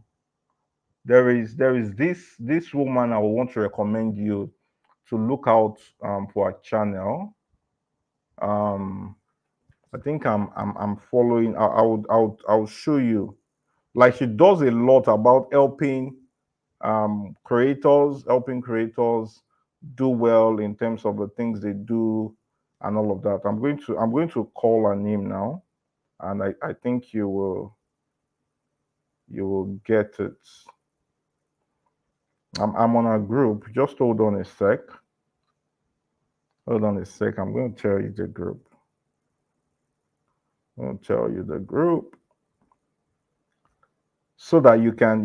Speaker 1: There is this woman I want to recommend you to look out for a channel. Um, I think I'm following. I'll show you. Like she does a lot about helping creators do well in terms of the things they do and all of that. I'm going to call her name now, and I think you will get it. I'm on a group. Just hold on a sec. Hold on a sec. I'm going to tell you the group. I'm going to tell you the group so that you can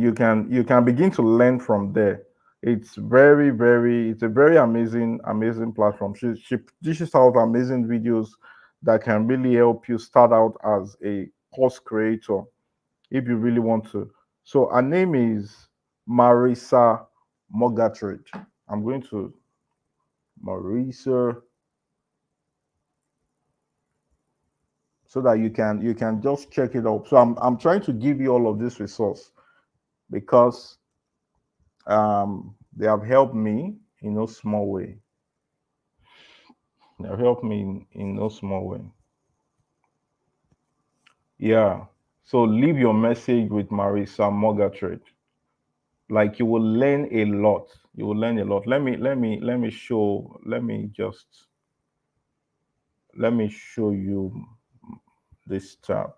Speaker 1: begin to learn from there. It's it's a very amazing platform. She dishes out amazing videos that can really help you start out as a course creator if you really want to. So her name is Marisa Mogatrid. I'm going to Marisa, so that you can just check it out. So I'm trying to give you all of this resource because they have helped me in no small way. They have helped me in no small way. Yeah. So leave your message with Marisa Mogatrid. Like you will learn a lot. You will learn a lot. Let me show. Let me show you this tab.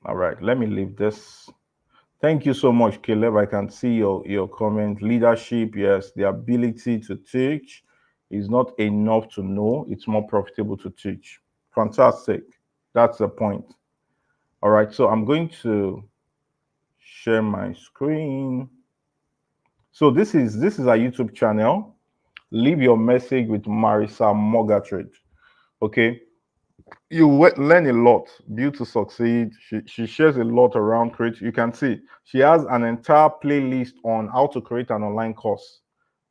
Speaker 1: All right. Let me leave this. Thank you so much, Caleb. I can see your comment. Leadership, yes, the ability to teach is not enough to know. It's more profitable to teach. Fantastic. That's the point. All right. So I'm going to share my screen. So this is our YouTube channel. Leave your message with Marisa Mogatrid. Okay. You learn a lot. Build to succeed. She shares a lot around create. You can see she has an entire playlist on how to create an online course.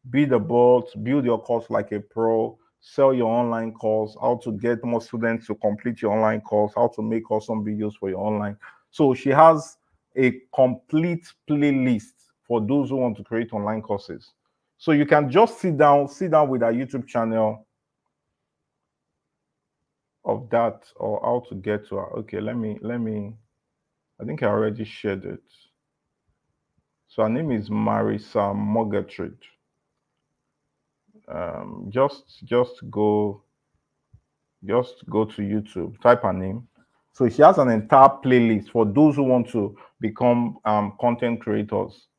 Speaker 1: Be the boss, build your course like a pro, sell your online course, how to get more students to complete your online course, how to make awesome videos for your online. So she has a complete playlist for those who want to create online courses. So you can just sit down with our YouTube channel of that, or how to get to her. Okay, let me. I think I already shared it. So her name is Marisa Mogatrid. Just go to YouTube, type her name. So she has an entire playlist for those who want to become content creators.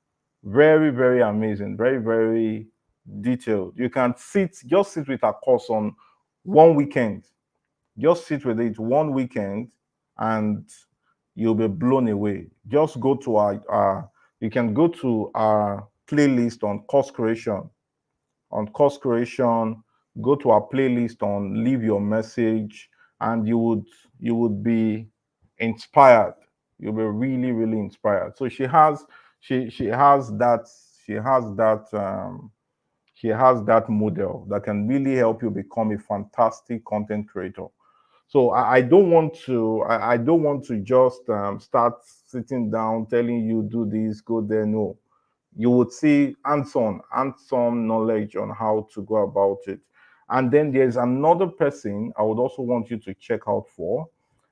Speaker 1: Very amazing, very detailed. You can just sit with her course on one weekend. Just sit with it one weekend, and you'll be blown away. Just go to our you can go to our playlist on course creation, go to our playlist on leave your message, and you would be inspired. You'll be really inspired. So she has that she has that she has that model that can really help you become a fantastic content creator. So I don't want to just start sitting down telling you do this, go there. No, you would see hands-on knowledge on how to go about it. And then there's another person I would also want you to check out for.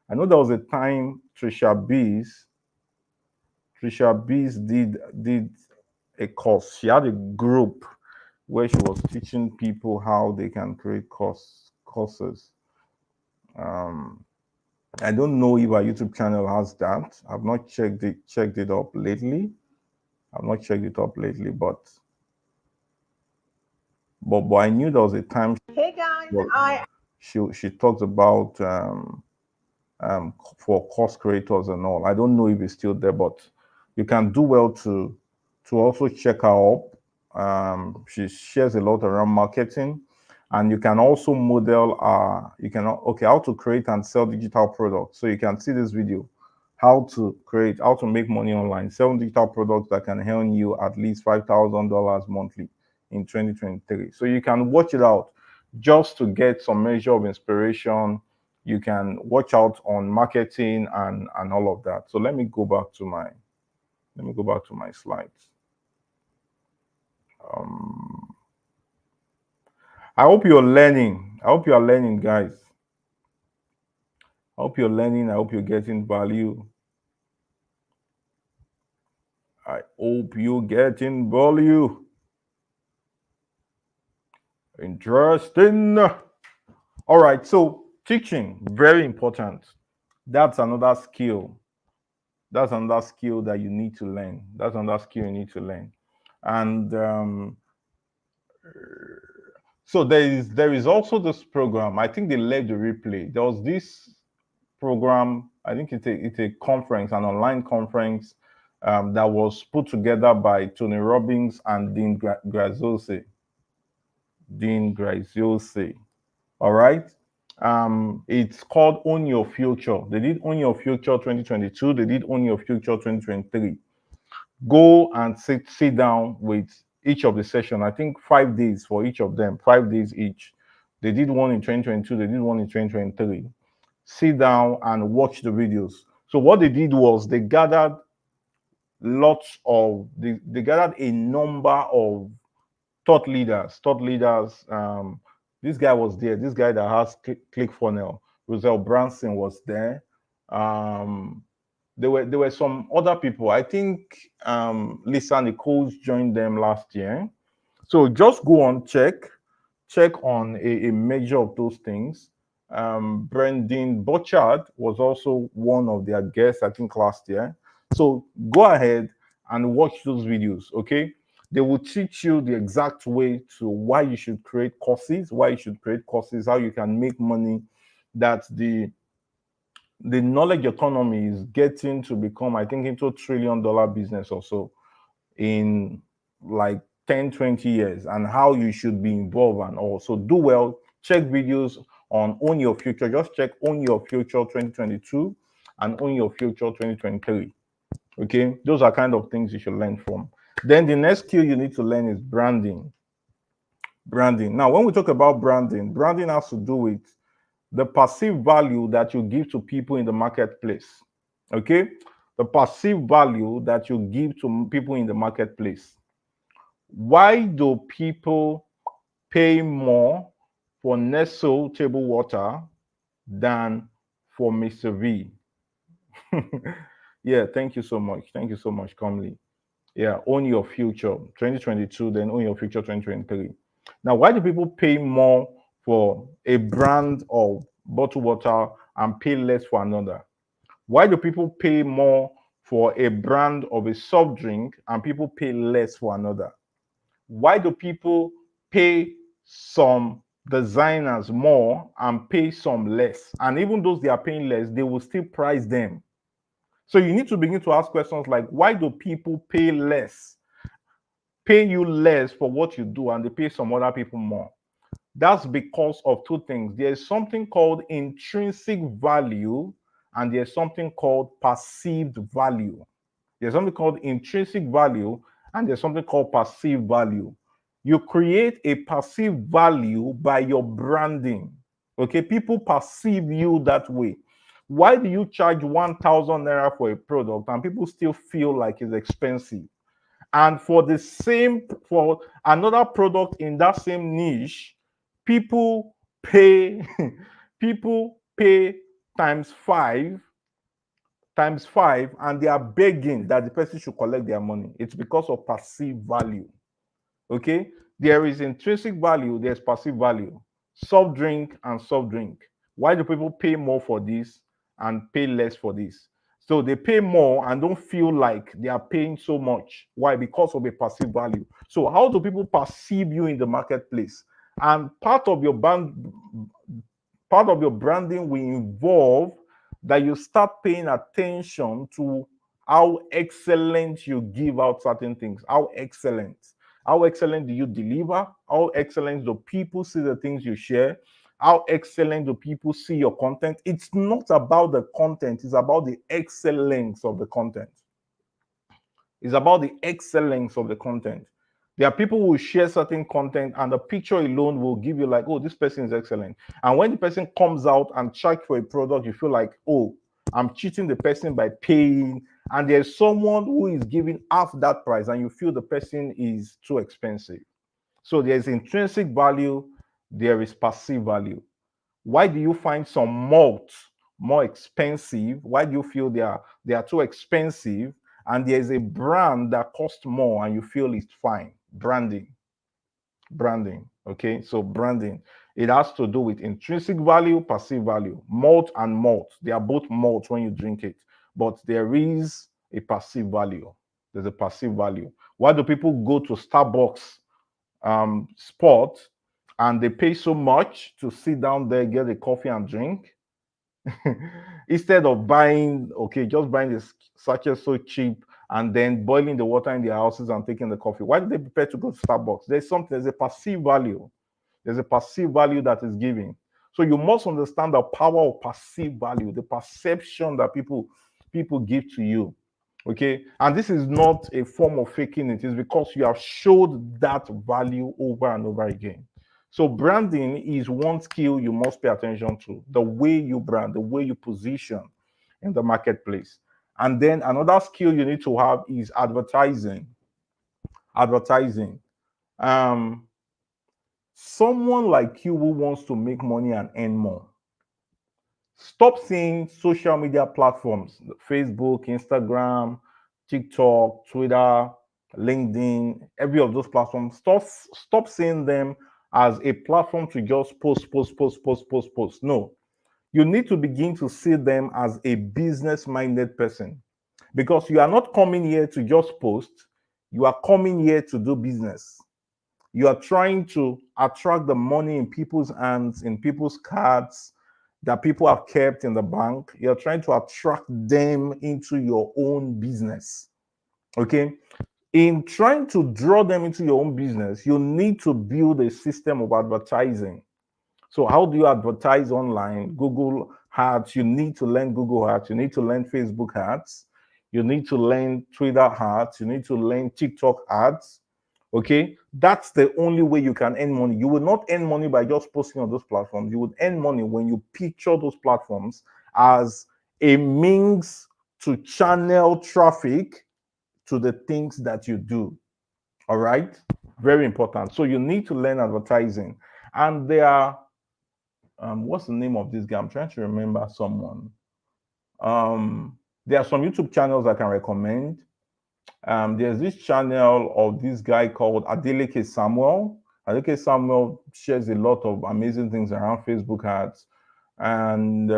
Speaker 1: I know there was a time Trisha Bees did a course. She had a group where she was teaching people how they can create courses. Um, I don't know if our YouTube channel has that. I've not checked it up lately. I've not checked it up lately, but I knew there was a time
Speaker 2: Hey guys,
Speaker 1: she
Speaker 2: I
Speaker 1: she talked about for course creators and all. I don't know if it's still there, but you can do well to also check her up. She shares a lot around marketing, And you can also model okay, how to create and sell digital products. So you can see this video, how to make money online, sell digital products that can earn you at least $5,000 monthly in 2023. So you can watch it out just to get some measure of inspiration. You can watch out on marketing and all of that. So let me go back to my slides. um, I hope you're learning. I hope you are learning, guys. I hope you're learning. I hope you're getting value. I hope you're getting value. Interesting. All right. So teaching, very important. That's another skill. That's another skill that you need to learn. That's another skill you need to learn. And so there is also this program. I think they left the replay. There was this program. I think it's a conference, an online conference that was put together by Tony Robbins and Graziosi. Dean Graziosi. All right. It's called Own Your Future. They did Own Your Future 2022. They did Own Your Future 2023. Go and sit down with each of the session. I think 5 days for each of them, 5 days each. They did one in 2022. They did one in 2023. Sit down and watch the videos. So what they did was they gathered a number of thought leaders. This guy was there. This guy that has ClickFunnels, Roselle Branson was there. Um, there were some other people. I think Lisa Nichols joined them last year. So just go on, check on a measure of those things. Brendan Burchard was also one of their guests, I think, last year. So go ahead and watch those videos, okay? They will teach you the exact way to why you should create courses, how you can make money, that the knowledge economy is getting to become, I think, into $1 trillion business or so in like 10, 20 years, and how you should be involved and all. So do well, check videos on Own Your Future. Just check Own Your Future 2022 and Own Your Future 2023. Okay, those are kind of things you should learn from. Then the next skill you need to learn is branding. Branding. Now, when we talk about branding has to do with the perceived value that you give to people in the marketplace. Okay, the perceived value that you give to people in the marketplace. Why do people pay more for Nestle table water than for Mr. V? Yeah, thank you so much. Thank you so much, Comley. Yeah, Own Your Future 2022, then Own Your Future 2023. Now, why do people pay more for a brand of bottled water and pay less for another? Why do people pay more for a brand of a soft drink and people pay less for another? Why do people pay some designers more and pay some less? And even those they are paying less, they will still price them. So you need to begin to ask questions like, why do people pay you less for what you do, and they pay some other people more? That's because of two things. There's something called intrinsic value, and there's something called perceived value. There's something called intrinsic value, and there's something called perceived value. You create a perceived value by your branding. Okay, people perceive you that way. Why do you charge 1,000 naira for a product and people still feel like it's expensive? And for another product in that same niche, people pay people pay times five, and they are begging that the person should collect their money. It's because of perceived value. Okay, there is intrinsic value, there's perceived value. Soft drink and soft drink. Why do people pay more for this and pay less for this? So they pay more and don't feel like they are paying so much. Why? Because of a perceived value. So how do people perceive you in the marketplace? And part of your branding will involve that you start paying attention to how excellent you give out certain things. How excellent. How excellent do you deliver? How excellent do people see the things you share? How excellent do people see your content? It's not about the content, it's about the excellence of the content. It's about the excellence of the content. There are people who will share certain content, and the picture alone will give you like, oh, this person is excellent. And when the person comes out and check for a product, you feel like, oh, I'm cheating the person by paying. And there's someone who is giving half that price, and you feel the person is too expensive. So there's intrinsic value, there is passive value. Why do you find some malts more expensive? Why do you feel they are too expensive? And there's a brand that costs more and you feel it's fine. Branding. Okay, so branding. It has to do with intrinsic value, passive value. Malt and malt, they are both malt when you drink it, but there is a passive value. There's a passive value. Why do people go to Starbucks spot and they pay so much to sit down there, get a coffee and drink? Instead of buying, okay, just buying this sachet so cheap and then boiling the water in their houses and taking the coffee. Why do they prepare to go to Starbucks? There's a perceived value. There's a perceived value that is given. So you must understand the power of perceived value, the perception that people give to you. Okay, and this is not a form of faking it, it's because you have showed that value over and over again. So branding is one skill you must pay attention to, the way you brand, the way you position in the marketplace. And then another skill you need to have is advertising. Advertising. Um, Someone like you who wants to make money and earn more, stop seeing social media platforms, Facebook, Instagram, TikTok, Twitter, LinkedIn, every of those platforms. Stop seeing them as a platform to just post. No, you need to begin to see them as a business-minded person, because you are not coming here to just post, you are coming here to do business. You are trying to attract the money in people's hands, in people's cards that people have kept in the bank. You're trying to attract them into your own business. Okay. In trying to draw them into your own business, you need to build a system of advertising. So, how do you advertise online? Google Ads, you need to learn Google Ads, you need to learn Facebook Ads, you need to learn Twitter Ads, you need to learn TikTok Ads. Okay, that's the only way you can earn money. You will not earn money by just posting on those platforms. You would earn money when you picture those platforms as a means to channel traffic to the things that you do. All right, very important. So you need to learn advertising. And there are what's the name of this guy? I'm trying to remember someone. There are some YouTube channels I can recommend. There's this channel of this guy called Adeleke Samuel. Adeleke Samuel shares a lot of amazing things around Facebook ads. And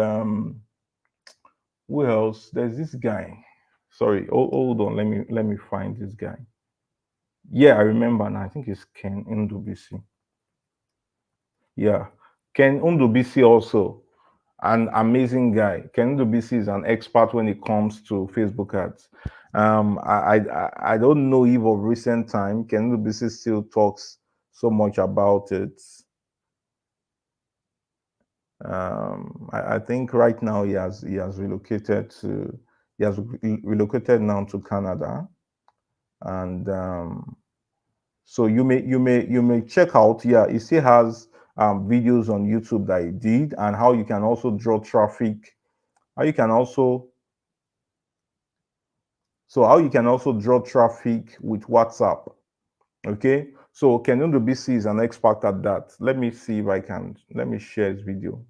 Speaker 1: who else? There's this guy. Sorry, hold on. Let me find this guy. Yeah, I remember now. I think it's Ken Ndubisi. Yeah, Ken Ndubisi also an amazing guy. Ken Ndubisi is an expert when it comes to Facebook ads. I don't know if of recent time Ken Ndubisi still talks so much about it. I think right now he has relocated now to Canada, and so you may check out. Yeah, he still has videos on YouTube that he did, and how you can also draw traffic. How you can also how you can also draw traffic with WhatsApp. Okay, so Kenundu BC is an expert at that. Let me see if I can. Let me share his video.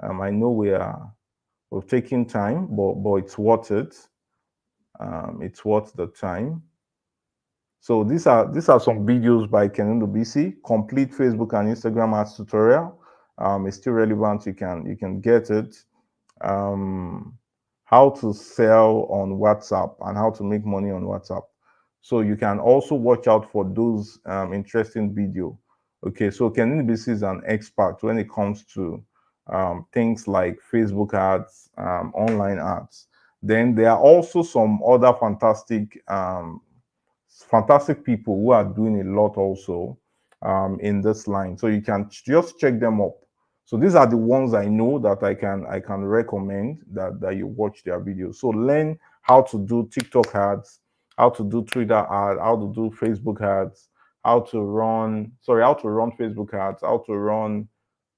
Speaker 1: I know we're taking time, but it's worth it. It's worth the time. So these are some videos by Kenundu BC. Complete Facebook and Instagram ads tutorial. It's still relevant. You can get it. How to sell on WhatsApp and how to make money on WhatsApp. So you can also watch out for those interesting video. Okay, so Kenny BC is an expert when it comes to things like Facebook ads, online ads. Then there are also some other fantastic fantastic people who are doing a lot also in this line. So you can just check them up. So these are the ones I know that I can recommend that you watch their videos. So learn how to do TikTok ads, how to do Twitter ads, how to do Facebook ads, how to run Facebook ads, how to run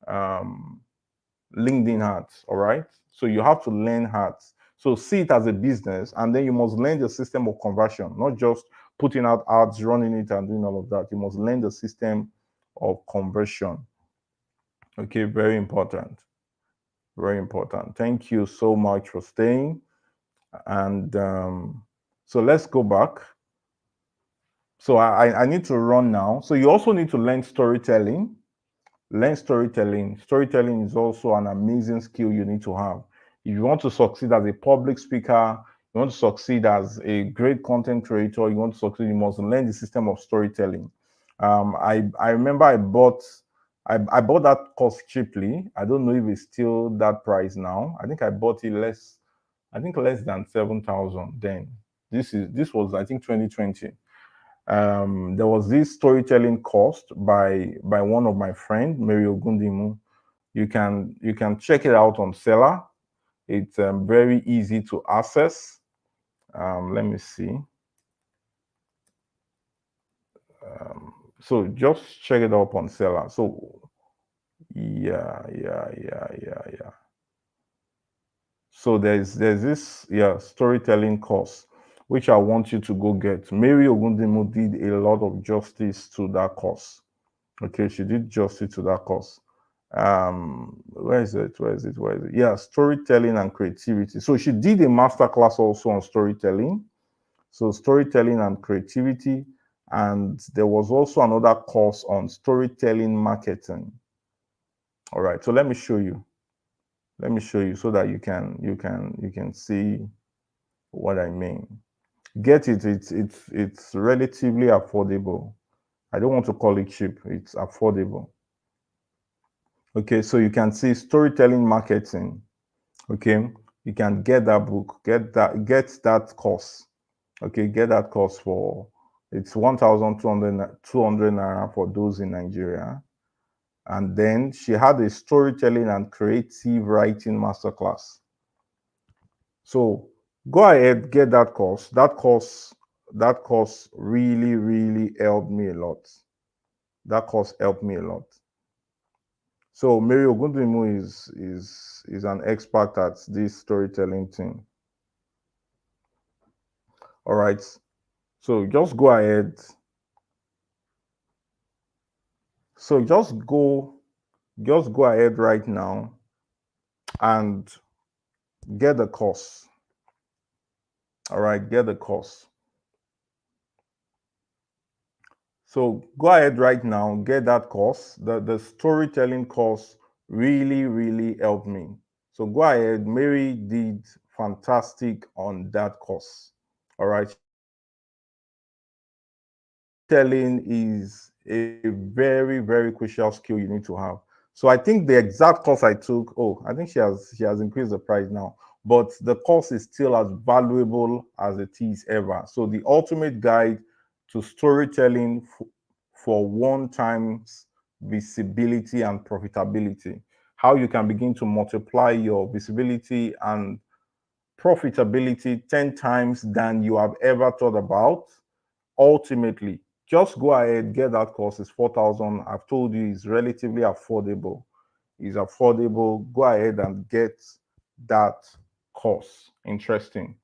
Speaker 1: um, LinkedIn ads. All right. So you have to learn ads. So see it as a business, and then you must learn the system of conversion, not just putting out ads, running it, and doing all of that. You must learn the system of conversion. Okay, very important. Very important. Thank you so much for staying. And so let's go back. So I need to run now. So you also need to learn storytelling. Learn storytelling. Storytelling is also an amazing skill you need to have. If you want to succeed as a public speaker, you want to succeed as a great content creator, you want to succeed, you must learn the system of storytelling. I remember I bought that course cheaply. I don't know if it's still that price now. I think I bought it less than 7,000 then. This was I think 2020. There was this storytelling course by one of my friend, Mary Ogundimu. You can check it out on Seller. It's very easy to access. Let me see. So just check it out on Seller. So yeah. So there's this storytelling course which I want you to go get. Mary Ogundimu did a lot of justice to that course. Okay, she did justice to that course. Where is it? Yeah, storytelling and creativity. So she did a master class also on storytelling. So storytelling and creativity. And there was also another course on storytelling marketing. All right, so let me show you. Let me show you so that you can see what I mean. Get it, it's relatively affordable. I don't want to call it cheap, it's affordable. Okay, so you can see storytelling marketing. Okay, you can get that book, get that course. Okay, get that course for it's 1,200 naira for those in Nigeria. And then she had a storytelling and creative writing masterclass. So go ahead, get that course. That course really helped me a lot. That course helped me a lot. So Mary Ogundimu is an expert at this storytelling thing. All right. So just go ahead. So just go ahead right now and get the course. All right, get the course. So go ahead right now, get that course. The storytelling course really helped me. So go ahead. Mary did fantastic on that course. All right. Storytelling is a very crucial skill you need to have. So I think the exact course I took, I think she has increased the price now, but the course is still as valuable as it is ever. So the ultimate guide to storytelling for one times visibility and profitability. How you can begin to multiply your visibility and profitability 10 times than you have ever thought about. Ultimately, just go ahead, get that course. It's 4,000. I've told you it's relatively affordable. It's affordable. Go ahead and get that course. Interesting.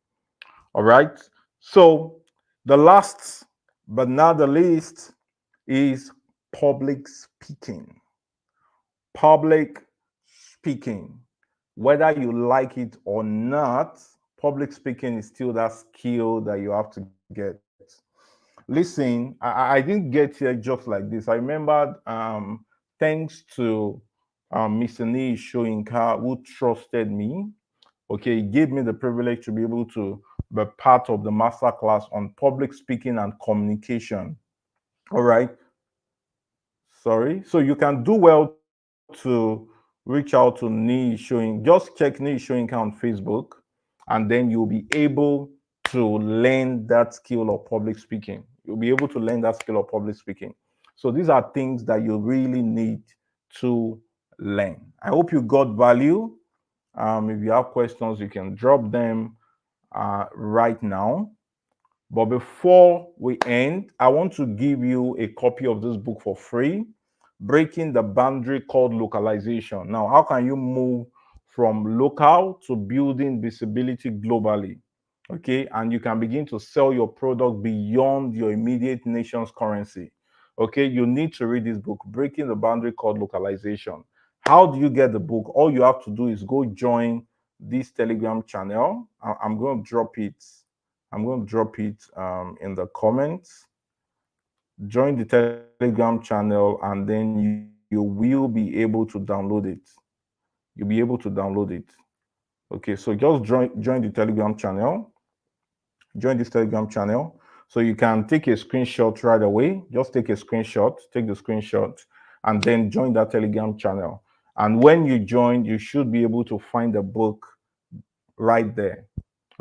Speaker 1: All right. So the last but not the least is public speaking. Public speaking. Whether you like it or not, public speaking is still that skill that you have to get. Listen, I didn't get here just like this. I remembered, thanks to Mr. Nee Shoyinka, who trusted me. Okay, he gave me the privilege to be able to be part of the master class on public speaking and communication. All right. Sorry. So you can do well to reach out to Nee Showing. Just check Nee Shoyinka on Facebook, and then you'll be able to learn that skill of public speaking. You'll be able to learn that skill of public speaking. So these are things that you really need to learn. I hope you got value. If you have questions, you can drop them right now. But before we end, I want to give you a copy of this book for free, Breaking the Boundary Called Localization. Now, how can you move from local to building visibility globally? Okay, and you can begin to sell your product beyond your immediate nation's currency. Okay, you need to read this book, Breaking the Boundary Called Localization. How do you get the book? All you have to do is go join this Telegram channel. I'm going to drop it. I'm going to drop it in the comments. Join the Telegram channel, and then you will be able to download it. You'll be able to download it. Okay, so just join the Telegram channel. Join this Telegram channel. So you can take a screenshot right away. Just take a screenshot, take the screenshot, and then join that Telegram channel. And when you join, you should be able to find the book right there.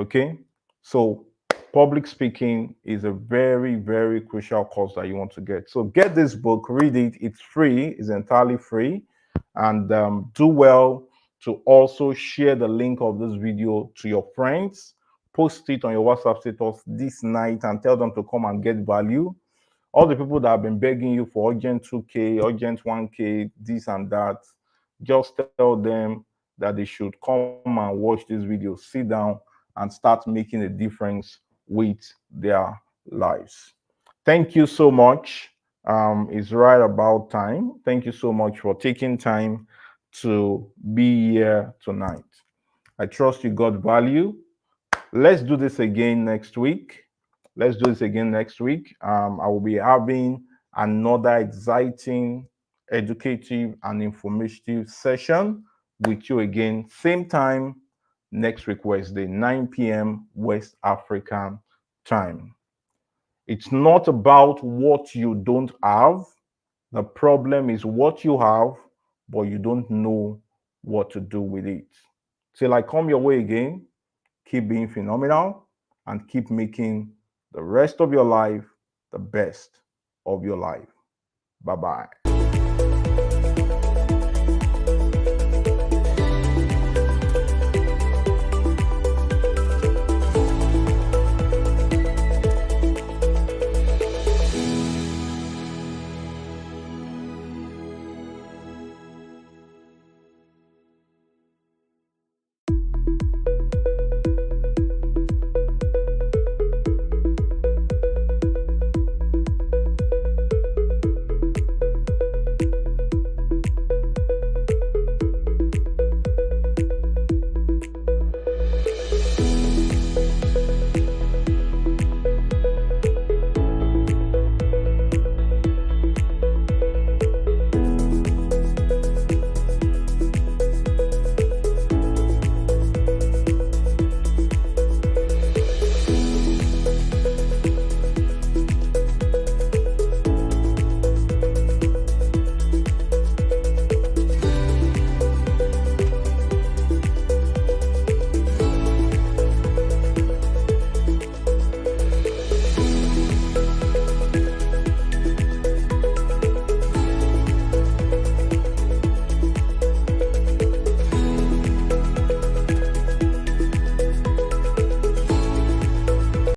Speaker 1: Okay. So public speaking is a very, very crucial course that you want to get. So get this book, read it. It's free, it's entirely free. And do well to also share the link of this video to your friends. Post it on your WhatsApp status this night and tell them to come and get value. All the people that have been begging you for urgent 2K, urgent 1K, this and that, just tell them that they should come and watch this video, sit down and start making a difference with their lives. Thank you so much. It's right about time. Thank you so much for taking time to be here tonight. I trust you got value. Let's do this again next week. Let's do this again next week. I will be having another exciting, educative, and informative session with you again, same time next week, Wednesday, 9 p.m. West African time. It's not about what you don't have. The problem is what you have, but you don't know what to do with it. Till I come your way again, keep being phenomenal and keep making the rest of your life the best of your life. Bye bye.